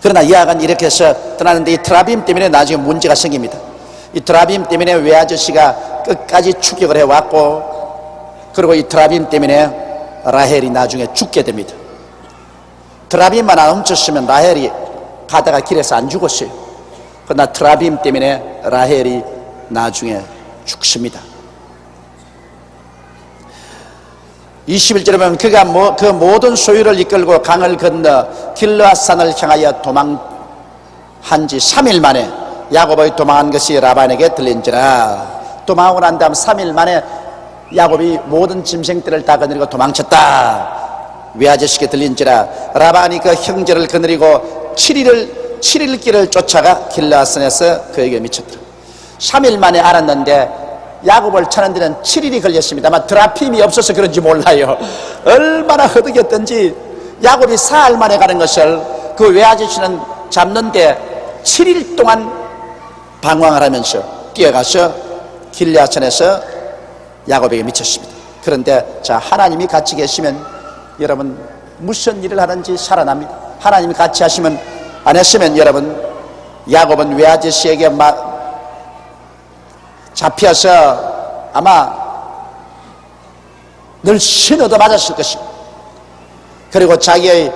Speaker 1: 그러나 이아간 이렇게 해서 떠나는데 이 트라빔 때문에 나중에 문제가 생깁니다. 이 트라빔 때문에 외아저씨가 끝까지 추격을 해왔고, 그리고 이 트라빔 때문에 라헬이 나중에 죽게 됩니다. 트라빔만 안 훔쳤으면 라헬이 가다가 길에서 안 죽었어요. 그러나 트라빔 때문에 라헬이 나중에 죽습니다. 21절에 보면 그가 그 모든 소유를 이끌고 강을 건너 길르앗산을 향하여 도망한 지 3일 만에 야곱의 도망한 것이 라반에게 들린지라. 도망하고 난 다음 3일 만에 야곱이 모든 짐승들을 다 거느리고 도망쳤다. 외아저씨에게 들린지라. 라반이 그 형제를 거느리고 7일 길을 쫓아가 길르앗산에서 그에게 미쳤더라. 3일 만에 알았는데 야곱을 찾는 데는 7일이 걸렸습니다. 아마 트라핌이 없어서 그런지 몰라요. 얼마나 허덕였던지 야곱이 4일 만에 가는 것을 그 외아저씨는 잡는데 7일 동안 방황을 하면서 뛰어가서 길르앗산에서 야곱에게 미쳤습니다. 그런데 자, 하나님이 같이 계시면 여러분 무슨 일을 하든지 살아납니다. 하나님이 같이 하시면, 안 했으면 여러분 야곱은 외아저씨에게 잡혀서 아마 늘 얻어 맞았을 것입니다. 그리고 자기의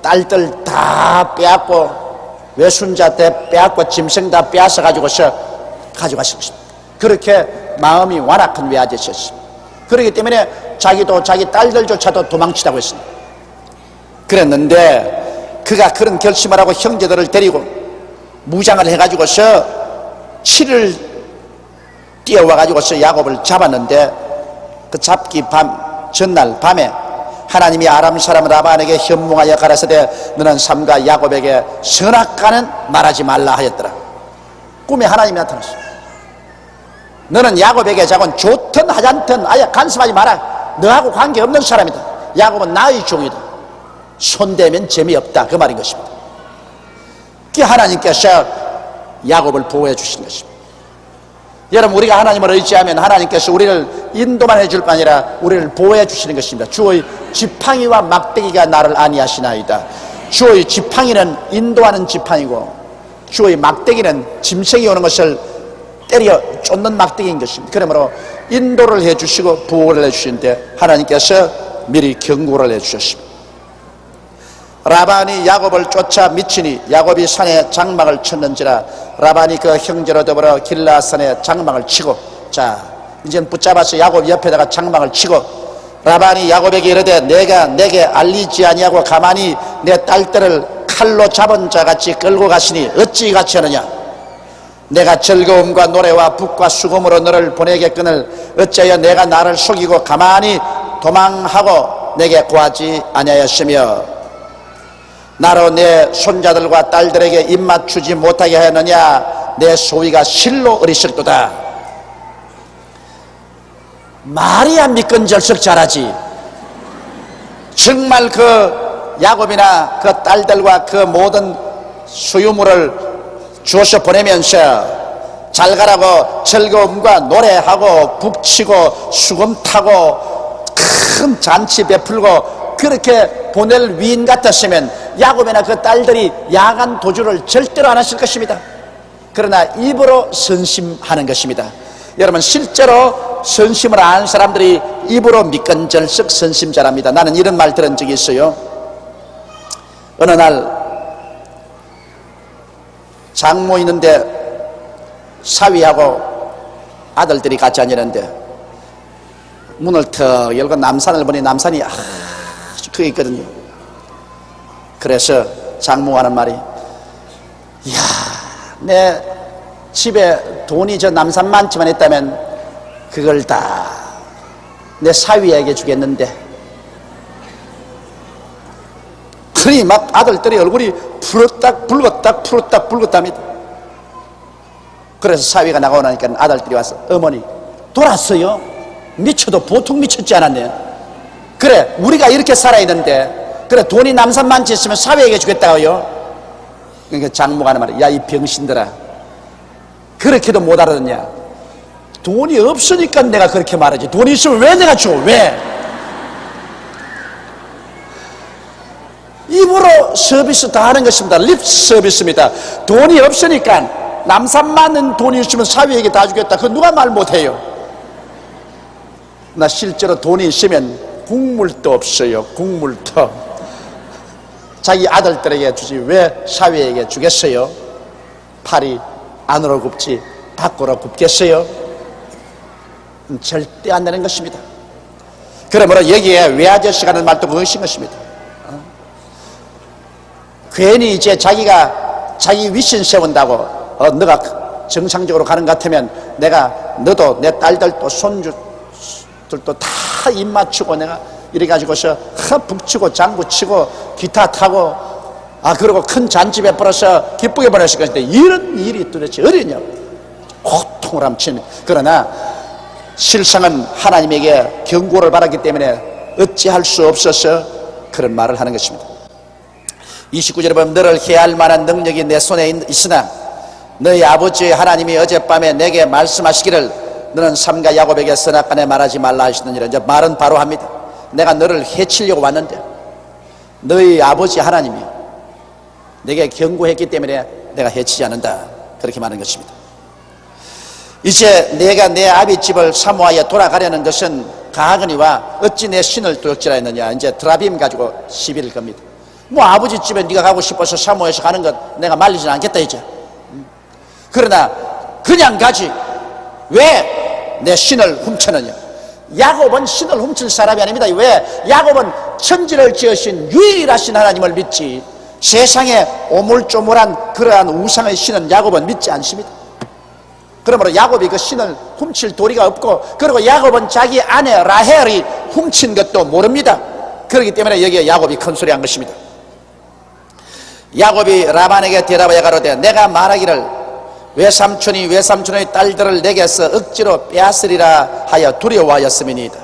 Speaker 1: 딸들 다 빼앗고, 외손자 때 빼앗고, 짐승 다 빼앗아 가지고서 가져갔을 것입니다. 그렇게 마음이 완악한 외아저씨였습니다. 그렇기 때문에 자기도 자기 딸들조차도 도망치라고 했습니다. 그랬는데 그가 그런 결심을 하고 형제들을 데리고 무장을 해가지고서 7일 뛰어와가지고서 야곱을 잡았는데, 그 잡기 전날 밤에 하나님이 아람 사람 라반에게 현몽하여 가라사대 너는 삼가 야곱에게 선악과는 말하지 말라 하였더라. 꿈에 하나님이 나타났어. 너는 야곱에게 자곤 좋든 하찮든 아예 간섭하지 마라. 너하고 관계없는 사람이다. 야곱은 나의 종이다. 손대면 재미없다. 그 말인 것입니다. 그 하나님께서 야곱을 보호해 주신 것입니다. 여러분, 우리가 하나님을 의지하면 하나님께서 우리를 인도만 해줄 뿐 아니라 우리를 보호해 주시는 것입니다. 주의 지팡이와 막대기가 나를 안위하시나이다. 주의 지팡이는 인도하는 지팡이고 주의 막대기는 짐승이 오는 것을 때려 쫓는 막대기인 것입니다. 그러므로 인도를 해주시고 보호를 해주시는데 하나님께서 미리 경고를 해주셨습니다. 라반이 야곱을 쫓아 미치니 야곱이 산에 장막을 쳤는지라. 라반이 그 형제로 더불어 길르앗산에 장막을 치고, 자 이제는 붙잡아서 야곱 옆에다가 장막을 치고, 라반이 야곱에게 이르되 내가 내게 알리지 아니하고 가만히 내 딸들을 칼로 잡은 자같이 끌고 가시니 어찌 같이 하느냐. 내가 즐거움과 노래와 북과 수금으로 너를 보내겠거늘 어찌하여 내가 나를 속이고 가만히 도망하고 내게 구하지 아니하였으며 나로 내 손자들과 딸들에게 입맞추지 못하게 하였느냐. 내 소위가 실로 어리석도다. 말이야 미끈절석 잘하지. 정말 그 야곱이나 그 딸들과 그 모든 소유물을 주어서 보내면서 잘 가라고 즐거움과 노래하고 북치고 수금 타고 큰 잔치 베풀고 그렇게 보낼 위인 같았으면 야곱이나 그 딸들이 야간 도주를 절대로 안 하실 것입니다. 그러나 입으로 선심하는 것입니다. 여러분, 실제로 선심을 아는 사람들이 입으로 미끈절석 선심자랍니다. 나는 이런 말 들은 적이 있어요. 어느 날 장모 있는데 사위하고 아들들이 같이 앉았는데 문을 턱 열고 남산을 보니 남산이 아주 크게 있거든요. 그래서 장모가 하는 말이, 이야, 내 집에 돈이 저 남산만치만 있다면 그걸 다 내 사위에게 주겠는데. 그러니 막 아들들이 얼굴이 푸르딱 붉었다 푸르딱 붉었답니다. 그래서 사위가 나가고 나니까 아들들이 와서, 어머니 돌았어요? 미쳐도 보통 미쳤지 않았네요. 그래, 우리가 이렇게 살아있는데 그래 돈이 남산만치 있으면 사위에게 주겠다고요? 그러니까 장모가 하는 말이야, 야, 이 병신들아, 그렇게도 못 알아듣냐? 돈이 없으니까 내가 그렇게 말하지, 돈이 있으면 왜 내가 줘? 왜? 입으로 서비스 다 하는 것입니다. 립 서비스입니다. 돈이 없으니까 남산만은 돈이 있으면 사위에게 다 주겠다, 그거 누가 말 못해요? 나 실제로 돈이 있으면 국물도 없어요. 국물도. 자기 아들들에게 주지 왜 사위에게 주겠어요? 팔이 안으로 굽지 밖으로 굽겠어요? 절대 안 되는 것입니다. 그러므로 여기에 외아저씨가 하는 말도 그것인 것입니다. 괜히 이제 자기가 자기 위신 세운다고 너가 정상적으로 가는 것 같으면 내가, 너도 내 딸들도 손주들도 다 입 맞추고 내가 이래 가지고서 북치고 장구치고 기타 타고 그리고 큰 잔집에 벌어서 기쁘게 보냈을 것인데, 이런 일이 도대체 어디냐고 고통을 함치는. 그러나 실상은 하나님에게 경고를 받았기 때문에 어찌할 수 없어서 그런 말을 하는 것입니다. 29절에 보면, 너를 해할 만한 능력이 내 손에 있으나 너희 아버지 하나님이 어젯밤에 내게 말씀하시기를 너는 삼가 야곱에게 선악간에 말하지 말라 하시느니라. 이제 말은 바로 합니다. 내가 너를 해치려고 왔는데 너희 아버지 하나님이 내게 경고했기 때문에 내가 해치지 않는다, 그렇게 말하는 것입니다. 이제 내가 내 아비 집을 사모하여 돌아가려는 것은 가하거니와 어찌 내 신을 도적질하였느냐. 이제 드라빔 가지고 시비를 겁니다. 뭐 아버지 집에 네가 가고 싶어서 사모해서 가는 것 내가 말리진 않겠다 이제. 그러나 그냥 가지 왜 내 신을 훔쳤느냐. 야곱은 신을 훔칠 사람이 아닙니다. 왜? 야곱은 천지를 지으신 유일하신 하나님을 믿지, 세상에 오물조물한 그러한 우상의 신은 야곱은 믿지 않습니다. 그러므로 야곱이 그 신을 훔칠 도리가 없고, 그리고 야곱은 자기 아내 라헬이 훔친 것도 모릅니다. 그렇기 때문에 여기에 야곱이 큰 소리 한 것입니다. 야곱이 라반에게 대답하여 가로되, 내가 말하기를 외삼촌이 외삼촌의 딸들을 내게서 억지로 빼앗으리라 하여 두려워하였음이니이다.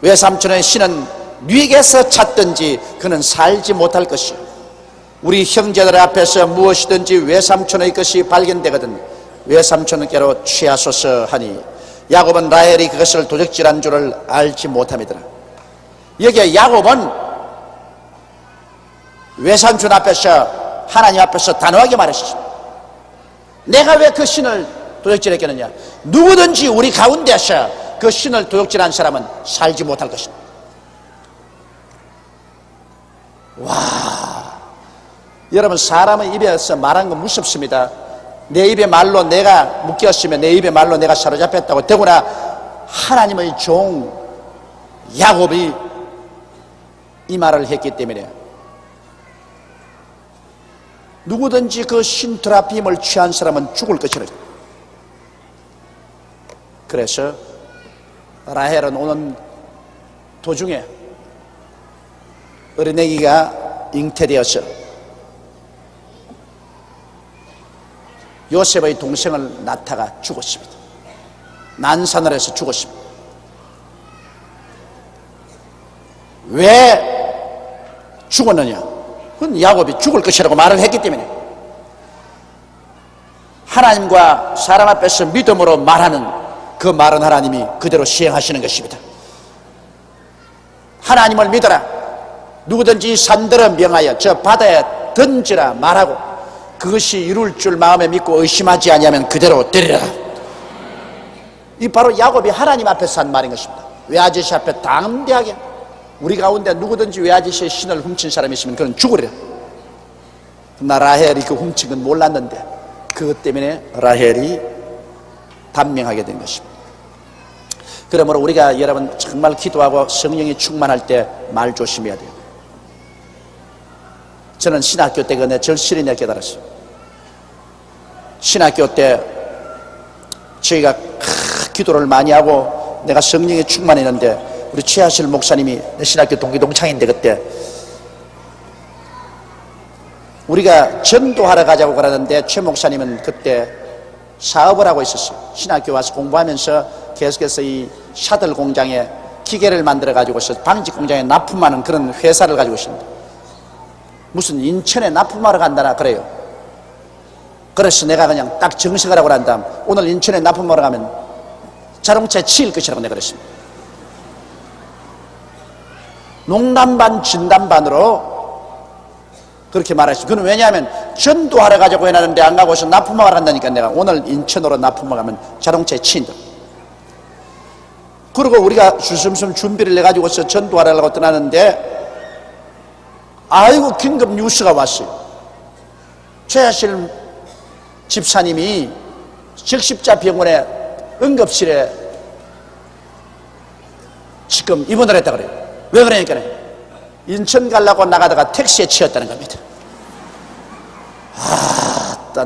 Speaker 1: 외삼촌의 신은 뉘에게서 찾든지 그는 살지 못할 것이요, 우리 형제들 앞에서 무엇이든지 외삼촌의 것이 발견되거든 외삼촌께로 취하소서 하니, 야곱은 라헬이 그것을 도적질한 줄을 알지 못함이더라. 여기에 야곱은 외삼촌 앞에서, 하나님 앞에서 단호하게 말했습니다. 내가 왜 그 신을 도적질했겠느냐. 누구든지 우리 가운데서 그 신을 도적질한 사람은 살지 못할 것이다. 와, 여러분, 사람의 입에서 말하는 건 무섭습니다. 내 입의 말로 내가 묶였으면 내 입의 말로 내가 사로잡혔다고. 더구나 하나님의 종 야곱이 이 말을 했기 때문에 누구든지 그 신 드라빔을 취한 사람은 죽을 것이라. 그래서 라헬은 오는 도중에 어린애기가 잉태되어서 요셉의 동생을 낳다가 죽었습니다. 난산을 해서 죽었습니다. 왜 죽었느냐? 그건 야곱이 죽을 것이라고 말을 했기 때문에. 하나님과 사람 앞에서 믿음으로 말하는 그 말은 하나님이 그대로 시행하시는 것입니다. 하나님을 믿어라. 누구든지 산들어 명하여 저 바다에 던지라 말하고 그것이 이룰 줄 마음에 믿고 의심하지 아니하면 그대로 되리라. 이 바로 야곱이 하나님 앞에서 한 말인 것입니다. 외아저씨 앞에 담대하게 우리 가운데 누구든지 외아저씨의 신을 훔친 사람이 있으면 그는 죽으리라. 나 라헬이 그 훔친 건 몰랐는데 그것 때문에 라헬이 단명하게 된 것입니다. 그러므로 우리가 여러분 정말 기도하고 성령이 충만할 때 말 조심해야 돼요. 저는 신학교 때 그내 절실히 내 깨달았어요. 신학교 때 저희가 기도를 많이 하고 내가 성령이 충만했는데 우리 최하실 목사님이 내 신학교 동기동창인데 그때 우리가 전도하러 가자고 그러는데 최 목사님은 그때 사업을 하고 있었어요. 신학교 와서 공부하면서 계속해서 이 샤들 공장에 기계를 만들어 가지고서 방직 공장에 납품하는 그런 회사를 가지고 있습니다. 무슨 인천에 납품하러 간다나 그래요. 그래서 내가 그냥 딱 정식을 하고 난 다음 오늘 인천에 납품하러 가면 자동차에 치일 것이라고 내가 그랬습니다. 농담 반 진담 반으로 그렇게 말했어요. 그건 왜냐하면 전도하러 가자고 해놨는데 안 가고서 납품하러 간다니까 내가 오늘 인천으로 납품하러 가면 자동차에 치인다. 그리고 우리가 수숨숨 준비를 해가지고서 전도하려고 떠나는데 아이고 긴급 뉴스가 왔어요. 최하실 집사님이 적십자병원에 응급실에 지금 입원을 했다 그래요. 왜 그러니까 인천 가려고 나가다가 택시에 치였다는 겁니다.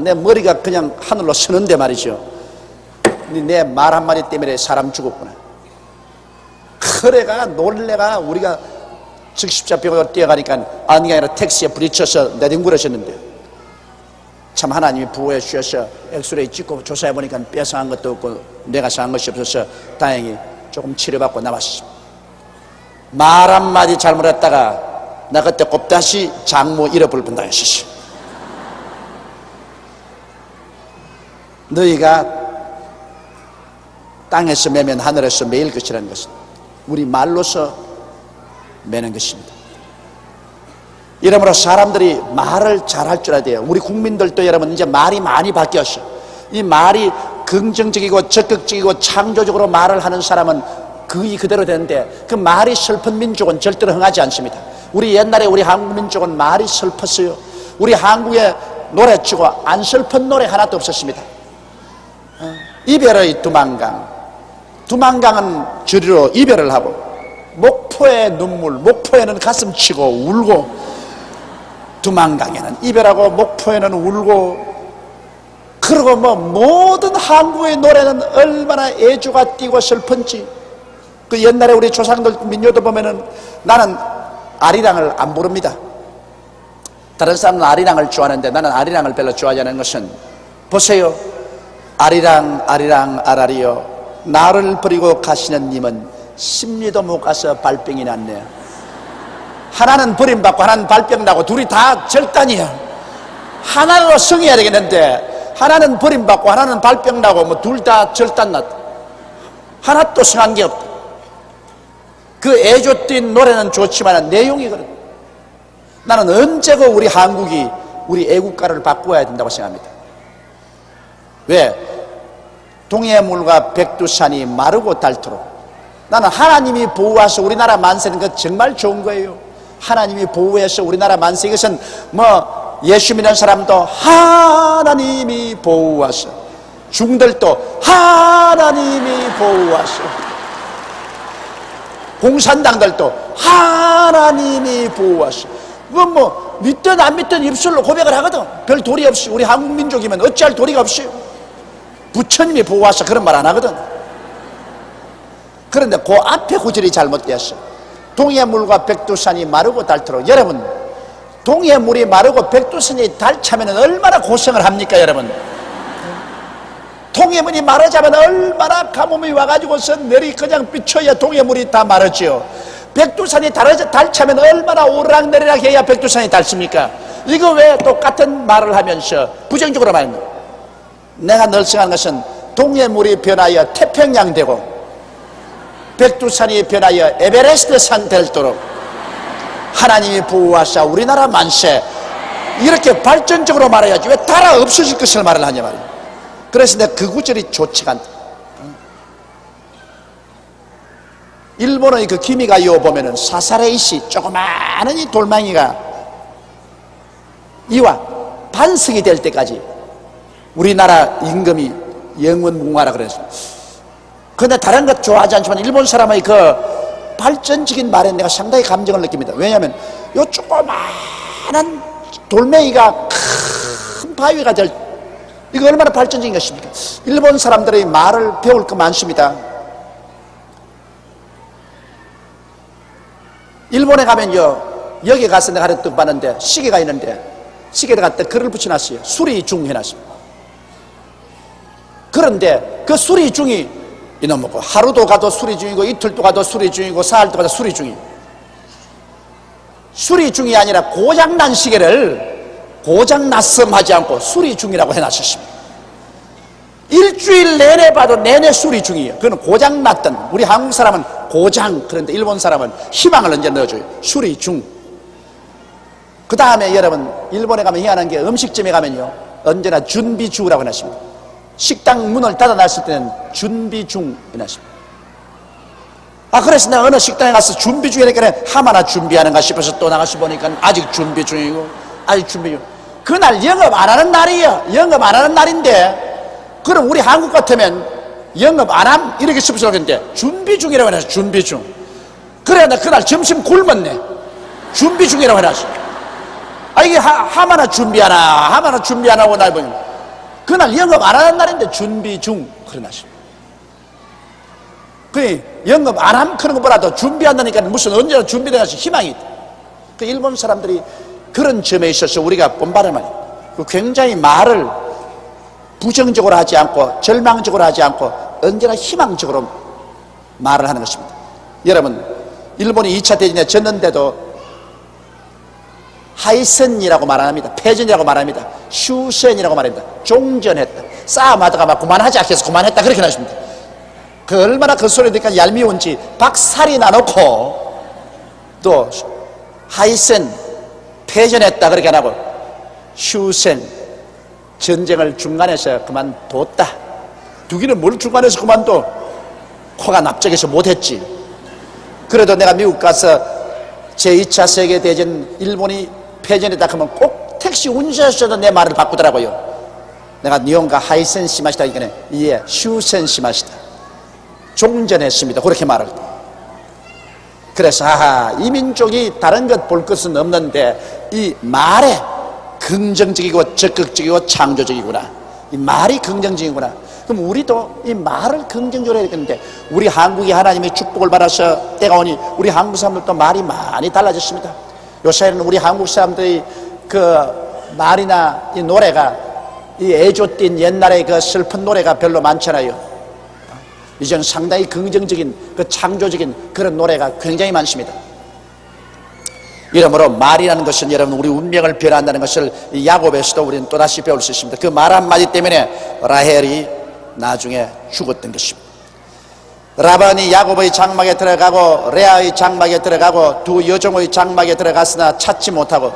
Speaker 1: 내 머리가 그냥 하늘로 서는데 말이죠. 내 말 한마디 때문에 사람 죽었구나. 그래가 놀래가 우리가 적십자병원으로 뛰어가니까 아니 아니라 택시에 부딪혀서 내뒹굴으셨는데 참 하나님이 부호해 주셔서 엑스레이 찍고 조사해 보니까 뼈상한 것도 없고 내가 상한 것이 없어서 다행히 조금 치료받고 나왔습니다. 말 한마디 잘못했다가 나 그때 곱다시 장모 잃어버릴 뻔 당했었어. 너희가 땅에서 매면 하늘에서 매일 것이라는 것은 우리 말로서 매는 것입니다. 이러므로 사람들이 말을 잘할 줄 알아야 돼요. 우리 국민들도 여러분 이제 말이 많이 바뀌었어요. 이 말이 긍정적이고 적극적이고 창조적으로 말을 하는 사람은 그이 그대로 되는데 그 말이 슬픈 민족은 절대로 흥하지 않습니다. 우리 옛날에 우리 한국 민족은 말이 슬펐어요. 우리 한국에 노래치고 안 슬픈 노래 하나도 없었습니다. 이별의 두만강은 저리로 이별을 하고 목포의 눈물, 목포에는 가슴 치고 울고 두만강에는 이별하고 목포에는 울고 그리고 모든 한국의 노래는 얼마나 애주가 뛰고 슬픈지 그 옛날에 우리 조상들 민요도 보면은 나는 아리랑을 안 부릅니다. 다른 사람은 아리랑을 좋아하는데 나는 아리랑을 별로 좋아하지 않는 것은 보세요. 아리랑 아리랑 아라리요 나를 버리고 가시는 님은 심리도 못 가서 발병이 났네요. 하나는 버림받고 하나는 발병 나고 둘이 다 절단이야. 하나로 성해야 되겠는데 하나는 버림받고 하나는 발병 나고 둘 다 절단 났다. 하나도 성한 게 없다. 그 애조 띈 노래는 좋지만 내용이 그렇다. 나는 언제고 우리 한국이 우리 애국가를 바꿔야 된다고 생각합니다. 왜? 동해물과 백두산이 마르고 닳도록 나는 하나님이 보호하셔 우리나라 만세는 그 정말 좋은 거예요. 하나님이 보호해서 우리나라 만세 이것은 예수 믿는 사람도 하나님이 보호하셔 중들도 하나님이 보호하셔 공산당들도 하나님이 보호하셔 믿든 안 믿든 입술로 고백을 하거든. 별 도리 없이 우리 한국 민족이면 어찌할 도리가 없어요. 부처님이 보호하셔 그런 말 안 하거든. 그런데 그 앞에 구절이 잘못되었어. 동해물과 백두산이 마르고 닳도록. 여러분 동해물이 마르고 백두산이 닳으면 얼마나 고생을 합니까 여러분. 동해물이 마르자면 얼마나 가뭄이 와가지고서 내리 그냥 비춰야 동해물이 다 마르지요. 백두산이 닳으면 얼마나 오르락내리락 해야 백두산이 닳습니까? 이거 왜 똑같은 말을 하면서 부정적으로 말합니까? 내가 늘 생각하는 것은 동해물이 변하여 태평양 되고 백두산이 변하여 에베레스트 산 될 도록 하나님이 보호하사 우리나라 만세, 이렇게 발전적으로 말해야지 왜 달아 없어질 것을 말을 하냐 말이야. 그래서 내가 그 구절이 좋지가 않다. 일본의 그 기미가요 보면은 사사레이시 조그마한 이 돌멩이가 이와 반석이 될 때까지 우리나라 임금이 영원무궁하라 그랬습니다. 그런데 다른 것 좋아하지 않지만 일본 사람의 그 발전적인 말에 내가 상당히 감정을 느낍니다. 왜냐하면 요 조그마한 돌멩이가 큰 바위가 될, 이거 얼마나 발전적인 것입니까? 일본 사람들의 말을 배울 거 많습니다. 일본에 가면요, 여기 가서 내가 하루 또 봤는데 시계가 있는데 시계를 갖다 글을 붙여놨어요. 수리중 해놨습니다. 그런데 그 수리중이 이놈 뭐 하루도 가도 수리중이고 이틀도 가도 수리중이고 사흘도 가도 수리중이, 수리중이 아니라 고장난 시계를 고장났음 하지 않고 수리중이라고 해놨었습니다. 일주일 내내 봐도 내내 수리중이에요. 그건 고장났던, 우리 한국 사람은 고장, 그런데 일본 사람은 희망을 언제 넣어줘요. 수리중. 그 다음에 여러분 일본에 가면 희한한 게 음식점에 가면요 언제나 준비주라고 해놨습니다. 식당 문을 닫아놨을 때는 준비중 해놨습니다. 그래서 내가 어느 식당에 가서 준비중 이니까 하마나 준비하는가 싶어서 또 나가서 보니까 아직 준비 중이고, 아직 준비 중. 그날 영업 안 하는 날이에요. 영업 안 하는 날인데, 그럼 우리 한국 같으면 영업 안 함 이렇게 싶어서 그랬는데 준비 중이라고 해놨어. 준비 중. 그래 나 그날 점심 굶었네. 준비 중이라고 해놨어. 이게 하마나 준비하나 하마나 준비 안 하고 날 보니 그날 영업 안 하는 날인데 준비 중 그래 놨어. 그 영업 안 함 그런 것보다도 준비한다니까 무슨 언제나 준비돼가지고 희망이 있다. 그 일본 사람들이 그런 점에 있어서 우리가 본받을 말이에요. 굉장히 말을 부정적으로 하지 않고 절망적으로 하지 않고 언제나 희망적으로 말을 하는 것입니다. 여러분 일본이 2차 대전에 졌는데도 하이센이라고 말 안 합니다. 패전이라고 말합니다. 슈센이라고 말합니다. 종전했다. 싸움하다가 막 그만하지 않겠어 그만했다 그렇게 나십니다. 그 얼마나 그 소리 듣니까 얄미운지 박살이 나놓고 또 하이센 패전했다 그렇게 안 하고 슈센 전쟁을 중간에서 그만뒀다. 두기는 뭘 중간에서 그만둬? 코가 납작해서 못했지. 그래도 내가 미국 가서 제2차 세계대전 일본이 패전했다 그러면 꼭 택시 운전하셔도 내 말을 바꾸더라고요. 내가 니혼가 하이센 시마시다 이거는 예 슈센 시마시다 종전했습니다 그렇게 말을. 그래서 이 민족이 다른 것 볼 것은 없는데 이 말에 긍정적이고 적극적이고 창조적이구나, 이 말이 긍정적이구나. 그럼 우리도 이 말을 긍정적으로 해야 되는데 우리 한국이 하나님의 축복을 받아서 때가 오니 우리 한국 사람들도 말이 많이 달라졌습니다. 요새는 우리 한국 사람들이 그 말이나 이 노래가 이 애조띤 옛날의 그 슬픈 노래가 별로 많잖아요. 이제는 상당히 긍정적인 그 창조적인 그런 노래가 굉장히 많습니다. 이러므로 말이라는 것은 여러분 우리 운명을 변화한다는 것을 이 야곱에서도 우리는 또다시 배울 수 있습니다. 그 말 한마디 때문에 라헬이 나중에 죽었던 것입니다. 라반이 야곱의 장막에 들어가고 레아의 장막에 들어가고 두 여종의 장막에 들어갔으나 찾지 못하고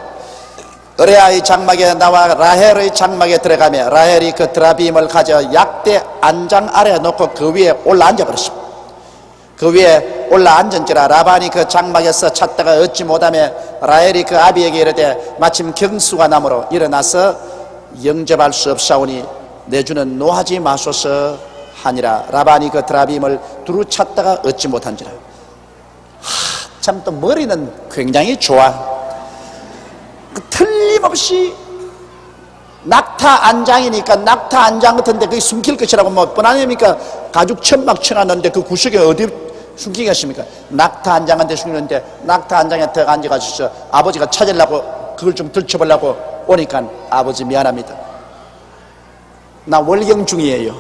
Speaker 1: 레아의 장막에 나와 라헬의 장막에 들어가며 라헬이 그 드라빔을 가져 약대 안장 아래에 놓고 그 위에 올라앉아 버렸습니다. 그 위에 올라앉은지라 라반이 그 장막에서 찾다가 얻지 못하며 라헬이 그 아비에게 이르되 마침 경수가 나므로 일어나서 영접할 수 없사오니 내 주는 노하지 마소서 하니라. 라반이 그 드라빔을 두루 찾다가 얻지 못한지라. 참 또 머리는 굉장히 좋아. 틀림없이 낙타 안장이니까 낙타 안장 같은데 그게 숨길 것이라고 뭐 뻔하니까 가죽 천막 쳐놨는데 그 구석에 어디 숨기겠습니까? 낙타 안장한테 숨기는데 낙타 안장에 들어가 앉아가지고 아버지가 찾으려고 그걸 좀 들춰보려고 오니까 아버지 미안합니다. 나 월경 중이에요.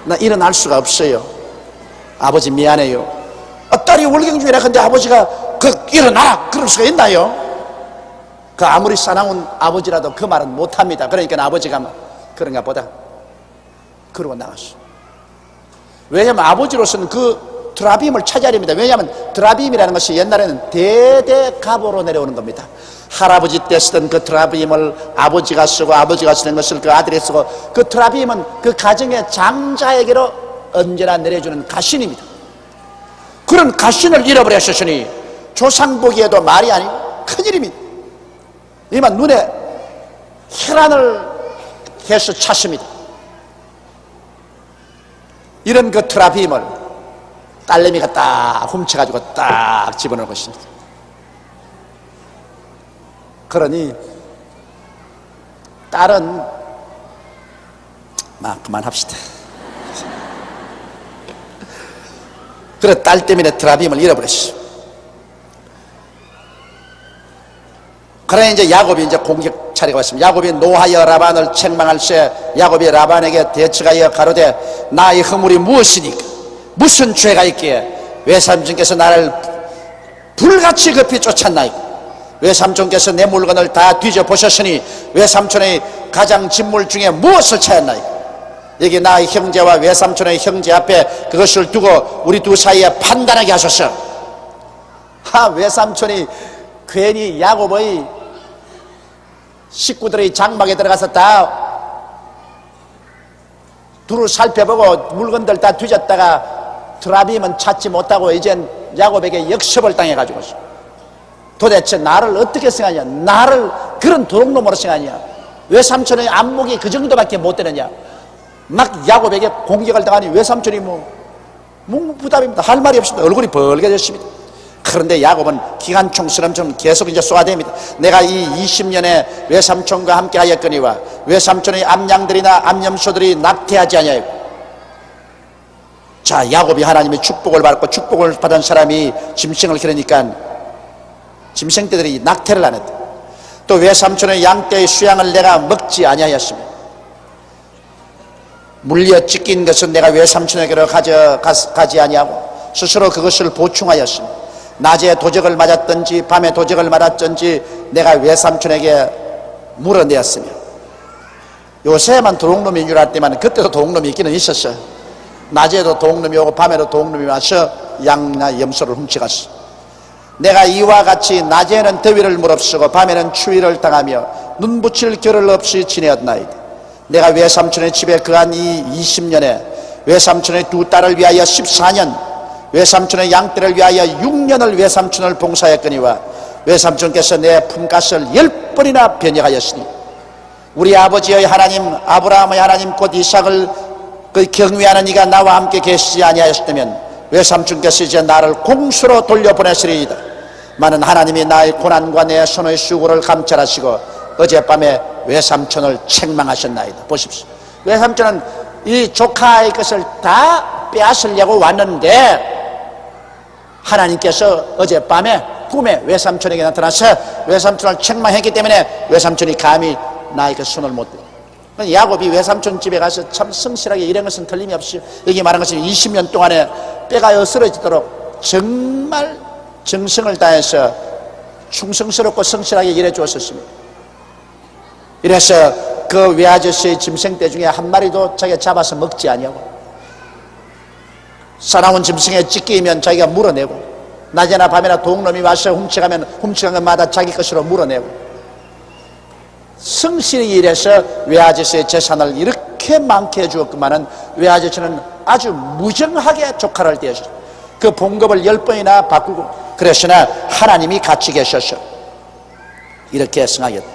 Speaker 1: 나 일어날 수가 없어요. 아버지 미안해요. 딸이 월경 중이라 근데 아버지가 일어나라 그럴 수가 있나요? 그 아무리 사나운 아버지라도 그 말은 못합니다. 그러니까 아버지가 그런가 보다 그러고 나갔어. 왜냐하면 아버지로서는 그 드라빔을 찾아야 됩니다. 왜냐하면 드라빔이라는 것이 옛날에는 대대가보로 내려오는 겁니다. 할아버지 때 쓰던 그 드라빔을 아버지가 쓰고 아버지가 쓰는 것을 그 아들이 쓰고, 그 드라빔은 그 가정의 장자에게로 언제나 내려주는 가신입니다. 그런 가신을 잃어버렸으니 조상 보기에도 말이 아니고 큰일입니다. 이만 눈에 혈안을 해서 찾습니다. 이런 그 드라빔을 딸내미가 딱 훔쳐가지고 딱 집어넣은 것입니다. 그러니 딸은 그만합시다. 그래 딸 때문에 드라빔을 잃어버렸어. 그러나 이제 야곱이 이제 공격 차례가 왔습니다. 야곱이 노하여 라반을 책망할세 야곱이 라반에게 대처하여 가로되 나의 허물이 무엇이니까 무슨 죄가 있기에 외삼촌께서 나를 불같이 급히 쫓았나이까 외삼촌께서 내 물건을 다 뒤져보셨으니 외삼촌의 가장 진물 중에 무엇을 찾았나이까 여기 나의 형제와 외삼촌의 형제 앞에 그것을 두고 우리 두 사이에 판단하게 하소서. 외삼촌이 괜히 야곱의 식구들의 장막에 들어가서 다 두루 살펴보고 물건들 다 뒤졌다가 드라빔은 찾지 못하고 이젠 야곱에게 역습을 당해가지고 도대체 나를 어떻게 생각하냐, 나를 그런 도둑놈으로 생각하냐, 외삼촌의 안목이 그 정도밖에 못 되느냐, 막 야곱에게 공격을 당하니 외삼촌이 묵묵부답입니다. 할 말이 없습니다. 얼굴이 벌게졌습니다. 그런데 야곱은 기관총처럼 계속 이제 쏘아댑니다. 내가 이 20년에 외삼촌과 함께 하였거니와 외삼촌의 암양들이나 암염소들이 낙태하지 아니하였고. 자, 야곱이 하나님의 축복을 받고 축복을 받은 사람이 짐승을 기르니까 짐승떼들이 낙태를 안 했다. 또 외삼촌의 양떼의 수양을 내가 먹지 아니하였으며 물려 찢긴 것은 내가 외삼촌에게로 가져가지 아니하고 스스로 그것을 보충하였으며 낮에 도적을 맞았든지 밤에 도적을 맞았든지 내가 외삼촌에게 물어내었으며. 요새만 도둑놈인 줄 알았지만 그때도 도둑놈이 있기는 있었어요. 낮에도 도둑놈이 오고 밤에도 도둑놈이 와서 양이나 염소를 훔쳐갔어. 내가 이와 같이 낮에는 더위를 무릅쓰고 밤에는 추위를 당하며 눈 붙일 겨를 없이 지내었나이다. 내가 외삼촌의 집에 거한 이 20년에 외삼촌의 두 딸을 위하여 14년, 외삼촌의 양떼를 위하여 6년을 외삼촌을 봉사했거니와 외삼촌께서 내 품값을 10번이나 변역하였으니 우리 아버지의 하나님 아브라함의 하나님 곧 이삭을 그 경외하는 이가 나와 함께 계시지 아니하였다면 외삼촌께서 이제 나를 공수로 돌려보내시리이다. 많은 하나님이 나의 고난과 내 손의 수고를 감찰하시고 어젯밤에 외삼촌을 책망하셨나이다. 보십시오. 외삼촌은 이 조카의 것을 다 빼앗으려고 왔는데 하나님께서 어젯밤에 꿈에 외삼촌에게 나타나서 외삼촌을 책망했기 때문에 외삼촌이 감히 나의 그 손을 못 들어. 야곱이 외삼촌 집에 가서 참 성실하게 일한 것은 틀림이 없이 여기 말한 것은 20년 동안에 뼈가 으스러지도록 정말 정성을 다해서 충성스럽고 성실하게 일해 주었습니다. 이래서 그 외아저씨의 짐승떼 중에 한 마리도 자기가 잡아서 먹지 아니하고 사나운 짐승에 찢기면 자기가 물어내고 낮에나 밤에나 도둑놈이 와서 훔쳐간 것마다 자기 것으로 물어내고 성실히 일해서 외아저씨의 재산을 이렇게 많게 해주었구만은 외아저씨는 아주 무정하게 조카를 대하셨어요. 그 봉급을 10번이나 바꾸고 그랬으나 하나님이 같이 계셔서 이렇게 승하였다.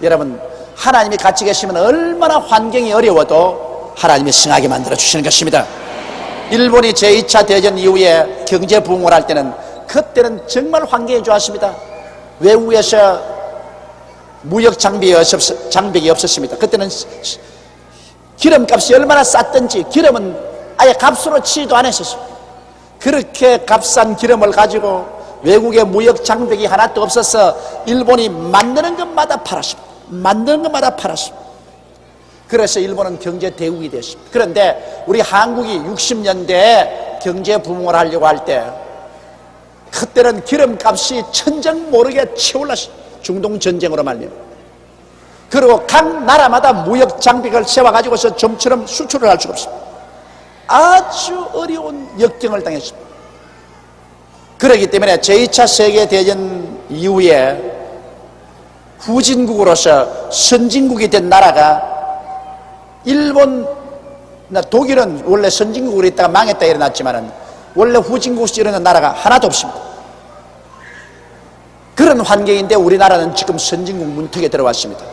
Speaker 1: 여러분, 하나님이 같이 계시면 얼마나 환경이 어려워도 하나님이 승하게 만들어 주시는 것입니다. 일본이 제2차 대전 이후에 경제 부흥을 할 때는 그때는 정말 환경이 좋았습니다. 외국에서 무역 장벽이 없었습니다. 그때는 기름값이 얼마나 쌌던지 기름은 아예 값으로 치지도 않았었습니다. 그렇게 값싼 기름을 가지고 외국의 무역 장벽이 하나도 없어서 일본이 만드는 것마다 팔았습니다. 만드는 것마다 팔았습니다. 그래서 일본은 경제 대국이 됐습니다. 그런데 우리 한국이 60년대에 경제 부흥을 하려고 할 때 그때는 기름값이 천정 모르게 치올랐습니다. 중동 전쟁으로 말미암아. 그리고 각 나라마다 무역 장벽을 세워가지고서 좀처럼 수출을 할 수가 없습니다. 아주 어려운 역경을 당했습니다. 그렇기 때문에 제2차 세계대전 이후에 후진국으로서 선진국이 된 나라가 일본, 독일은 원래 선진국으로 있다가 망했다 일어났지만은 원래 후진국으로 일어난 나라가 하나도 없습니다. 그런 환경인데 우리나라는 지금 선진국 문턱에 들어왔습니다.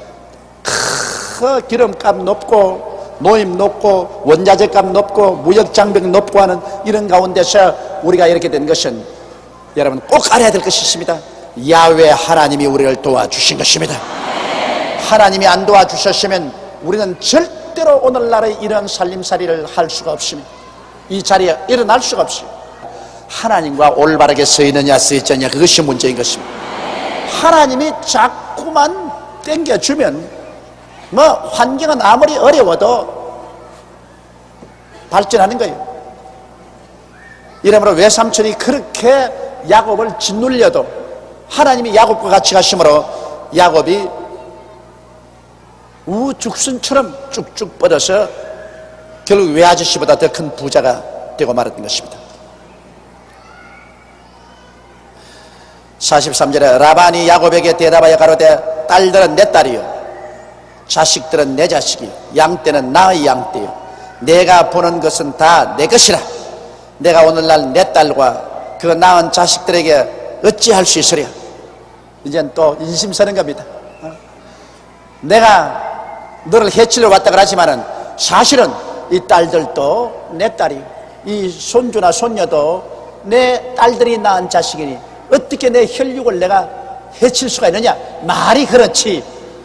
Speaker 1: 기름값 높고 노임 높고 원자재 값 높고 무역장벽 높고 하는 이런 가운데서 우리가 이렇게 된 것은 여러분 꼭 알아야 될 것이 있습니다. 야훼 하나님이 우리를 도와주신 것입니다. 하나님이 안 도와주셨으면 우리는 절대로 오늘날의 이런 살림살이를 할 수가 없습니다. 이 자리에 일어날 수가 없어요. 하나님과 올바르게 서 있느냐 서 있지 않느냐, 그것이 문제인 것입니다. 하나님이 자꾸만 땡겨주면 뭐 환경은 아무리 어려워도 발전하는 거예요. 이러므로 외삼촌이 그렇게 야곱을 짓눌려도 하나님이 야곱과 같이 가심으로 야곱이 우죽순처럼 쭉쭉 뻗어서 결국 외아저씨보다 더 큰 부자가 되고 말았던 것입니다. 43절에 라반이 야곱에게 대답하여 가로되 딸들은 내 딸이요 자식들은 내 자식이요 양떼는 나의 양떼요 내가 보는 것은 다 내 것이라. 내가 오늘날 내 딸과 그 낳은 자식들에게 어찌할 수 있으랴. 이젠 또 인심 서는 겁니다. 내가 너를 해치려 왔다 그러지만은 사실은 이 딸들도 내 딸이, 이 손주나 손녀도 내 딸들이 낳은 자식이니 어떻게 내 혈육을 내가 해칠 수가 있느냐. 말이 그렇지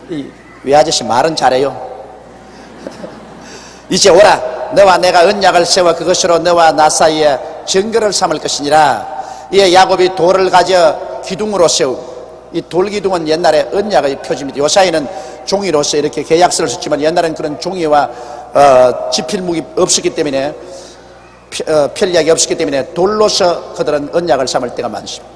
Speaker 1: 이 외아저씨 말은 잘해요. 이제 오라. 너와 내가 언약을 세워 그것으로 너와 나 사이에 증거를 삼을 것이니라. 이에 야곱이 돌을 가져 기둥으로 세우고, 이 돌기둥은 옛날에 언약의 표지입니다. 요사이는 종이로서 이렇게 계약서를 썼지만 옛날에는 그런 종이와 지필묵이 없었기 때문에 편리하게 없었기 때문에 돌로서 그들은 언약을 삼을 때가 많습니다.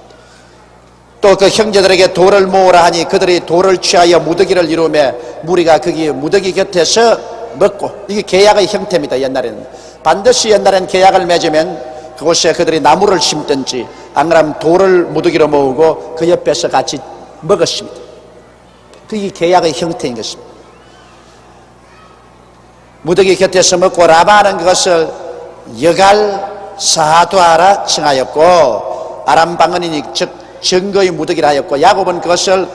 Speaker 1: 또 그 형제들에게 돌을 모으라 하니 그들이 돌을 취하여 무더기를 이루며 무리가 거기 무더기 곁에서 먹고, 이게 계약의 형태입니다. 옛날에는 반드시 옛날에는 계약을 맺으면 그곳에 그들이 나무를 심든지 안 그러면 돌을 무더기로 모으고 그 옆에서 같이 먹었습니다. 그게 계약의 형태인 것입니다. 무더기 곁에서 먹고 라반은 그것을 여갈 사두아라 칭하였고 아람 방언이니 즉 증거의 무더기라 하였고, 야곱은 그것을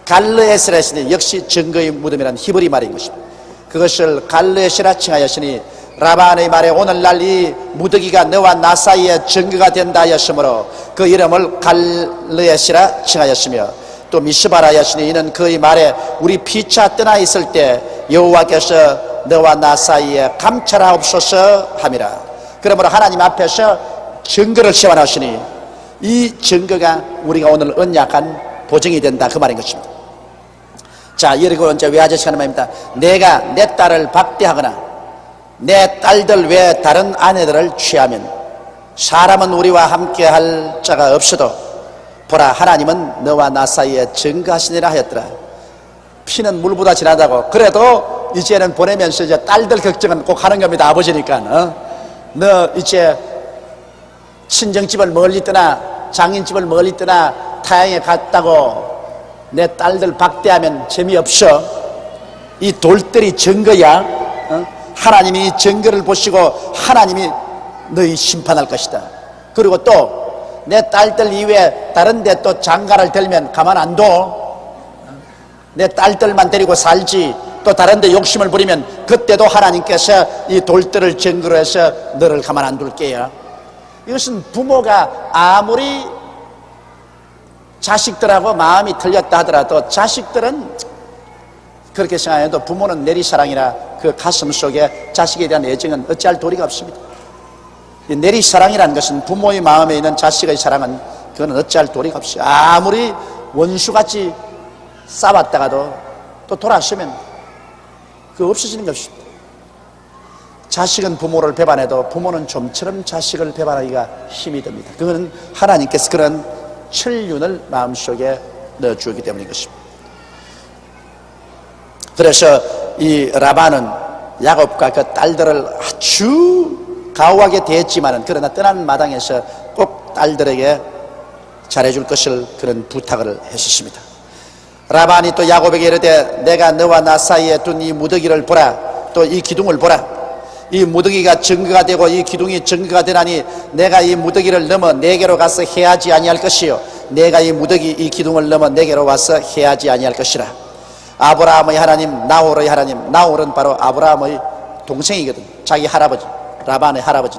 Speaker 1: 갈르에스라 했으니 역시 증거의 무덤이라는 히브리 말인 것입니다. 그것을 갈르에스라 칭하였으니 라반의 말에 오늘날 이 무더기가 너와 나 사이에 증거가 된다 하였으므로 그 이름을 갈르에스라 칭하였으며, 또 미스바라 하였으니 이는 그의 말에 우리 피차 떠나 있을 때 여호와께서 너와 나 사이에 감찰하옵소서 함이라. 그러므로 하나님 앞에서 증거를 세워놨으니 이 증거가 우리가 오늘 언약한 보증이 된다, 그 말인 것입니다. 자, 이러고 이제 외아저씨가 하는 말입니다. 내가 내 딸을 박대하거나 내 딸들 외에 다른 아내들을 취하면 사람은 우리와 함께 할 자가 없어도 보라 하나님은 너와 나 사이에 증거하시니라 하였더라. 피는 물보다 진하다고. 그래도 이제는 보내면서 이제 딸들 걱정은 꼭 하는 겁니다. 아버지니까. 너 이제 친정집을 멀리 떠나 장인집을 멀리 떠나 타향에 갔다고 내 딸들 박대하면 재미없어. 이 돌들이 증거야. 하나님이 이 증거를 보시고 하나님이 너희 심판할 것이다. 그리고 또 내 딸들 이외에 다른 데 또 장가를 들면 가만 안 둬. 내 딸들만 데리고 살지 또 다른 데 욕심을 부리면 그때도 하나님께서 이 돌들을 증거로 해서 너를 가만 안 둘게요. 이것은 부모가 아무리 자식들하고 마음이 틀렸다 하더라도 자식들은 그렇게 생각해도 부모는 내리사랑이라 그 가슴 속에 자식에 대한 애정은 어찌할 도리가 없습니다. 이 내리사랑이라는 것은 부모의 마음에 있는 자식의 사랑은 그건 어찌할 도리가 없어요. 아무리 원수같이 싸웠다가도 또 돌아서면 그 없어지는 것입니다. 자식은 부모를 배반해도 부모는 좀처럼 자식을 배반하기가 힘이 듭니다. 그거는 하나님께서 그런 천륜을 마음속에 넣어주었기 때문인 것입니다. 그래서 이 라반은 야곱과 그 딸들을 아주 가오하게 대했지만은 그러나 떠나는 마당에서 꼭 딸들에게 잘해줄 것을 그런 부탁을 했었습니다. 라반이 또 야곱에게 이르되 내가 너와 나 사이에 둔 이 무더기를 보라. 또 이 기둥을 보라. 이 무더기가 증거가 되고 이 기둥이 증거가 되나니 내가 이 무더기를 넘어 내게로 가서 해하지 아니할 것이요 내가 이 무더기 이 기둥을 넘어 내게로 와서 해하지 아니할 것이라. 아브라함의 하나님 나홀의 하나님, 나홀은 바로 아브라함의 동생이거든. 자기 할아버지, 라반의 할아버지.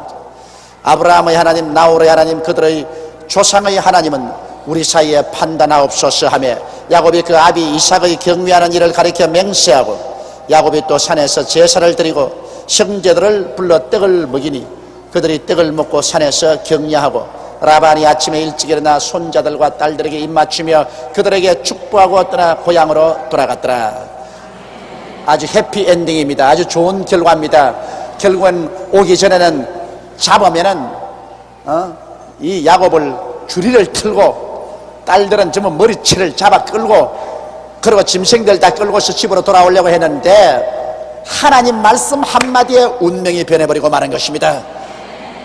Speaker 1: 아브라함의 하나님 나홀의 하나님, 그들의 조상의 하나님은 우리 사이에 판단하옵소서 하며 야곱이 그 아비 이삭의 경외하는 일을 가리켜 맹세하고 야곱이 또 산에서 제사를 드리고 형제들을 불러 떡을 먹이니 그들이 떡을 먹고 산에서 격려하고 라반이 아침에 일찍 일어나 손자들과 딸들에게 입맞추며 그들에게 축복하고 떠나 고향으로 돌아갔더라. 아주 해피엔딩입니다. 아주 좋은 결과입니다. 결국은 오기 전에는 잡으면은 이 야곱을 주리를 틀고 딸들은 전부 머리채를 잡아 끌고 그리고 짐승들 다 끌고서 집으로 돌아오려고 했는데 하나님 말씀 한마디에 운명이 변해버리고 마는 것입니다.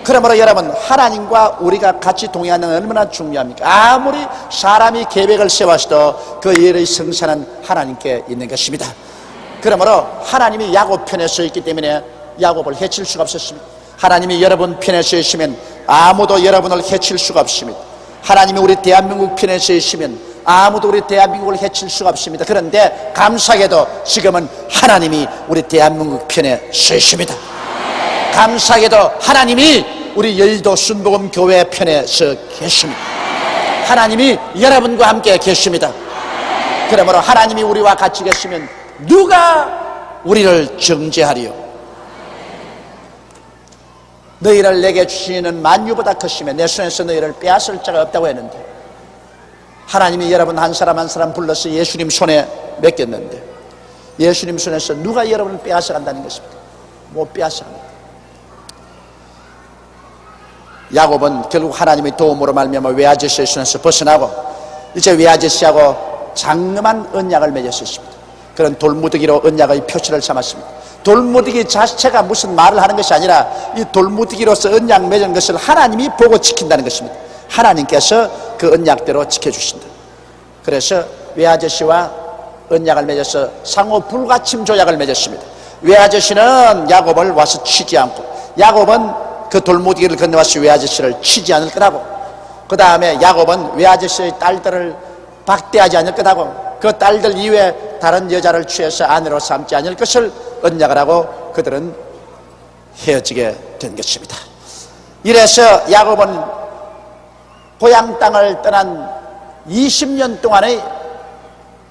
Speaker 1: 그러므로 여러분, 하나님과 우리가 같이 동행하는 건 얼마나 중요합니까? 아무리 사람이 계획을 세워서도 그 일의 성사는 하나님께 있는 것입니다. 그러므로 하나님이 야곱 편에 서 있기 때문에 야곱을 해칠 수가 없었습니다. 하나님이 여러분 편에 서 있으면 아무도 여러분을 해칠 수가 없습니다. 하나님이 우리 대한민국 편에 서 있으면 아무도 우리 대한민국을 해칠 수가 없습니다. 그런데 감사하게도 지금은 하나님이 우리 대한민국 편에 서 있습니다. 감사하게도 하나님이 우리 여의도 순복음 교회 편에 서 계십니다. 하나님이 여러분과 함께 계십니다. 그러므로 하나님이 우리와 같이 계시면 누가 우리를 정죄하리요? 너희를 내게 주시는 만유보다 크시며 내 손에서 너희를 빼앗을 자가 없다고 했는데 하나님이 여러분 한 사람 한 사람 불러서 예수님 손에 맡겼는데 예수님 손에서 누가 여러분을 빼앗아 간다는 것입니까? 못 빼앗아 갑니다. 야곱은 결국 하나님의 도움으로 말미암아 외아저씨의 손에서 벗어나고 이제 외아저씨하고 장엄한 언약을 맺었습니다. 그런 돌무더기로 언약의 표시를 삼았습니다. 돌무더기 자체가 무슨 말을 하는 것이 아니라 이 돌무더기로서 언약 맺은 것을 하나님이 보고 지킨다는 것입니다. 하나님께서 그 언약대로 지켜주신다. 그래서 외아저씨와 언약을 맺어서 상호 불가침 조약을 맺었습니다. 외아저씨는 야곱을 와서 치지 않고 야곱은 그 돌무더기를 건너와서 외아저씨를 치지 않을 거라고, 그 다음에 야곱은 외아저씨의 딸들을 박대하지 않을 거라고, 그 딸들 이외에 다른 여자를 취해서 아내로 삼지 않을 것을 언약을 하고 그들은 헤어지게 된 것입니다. 이래서 야곱은 고향 땅을 떠난 20년 동안의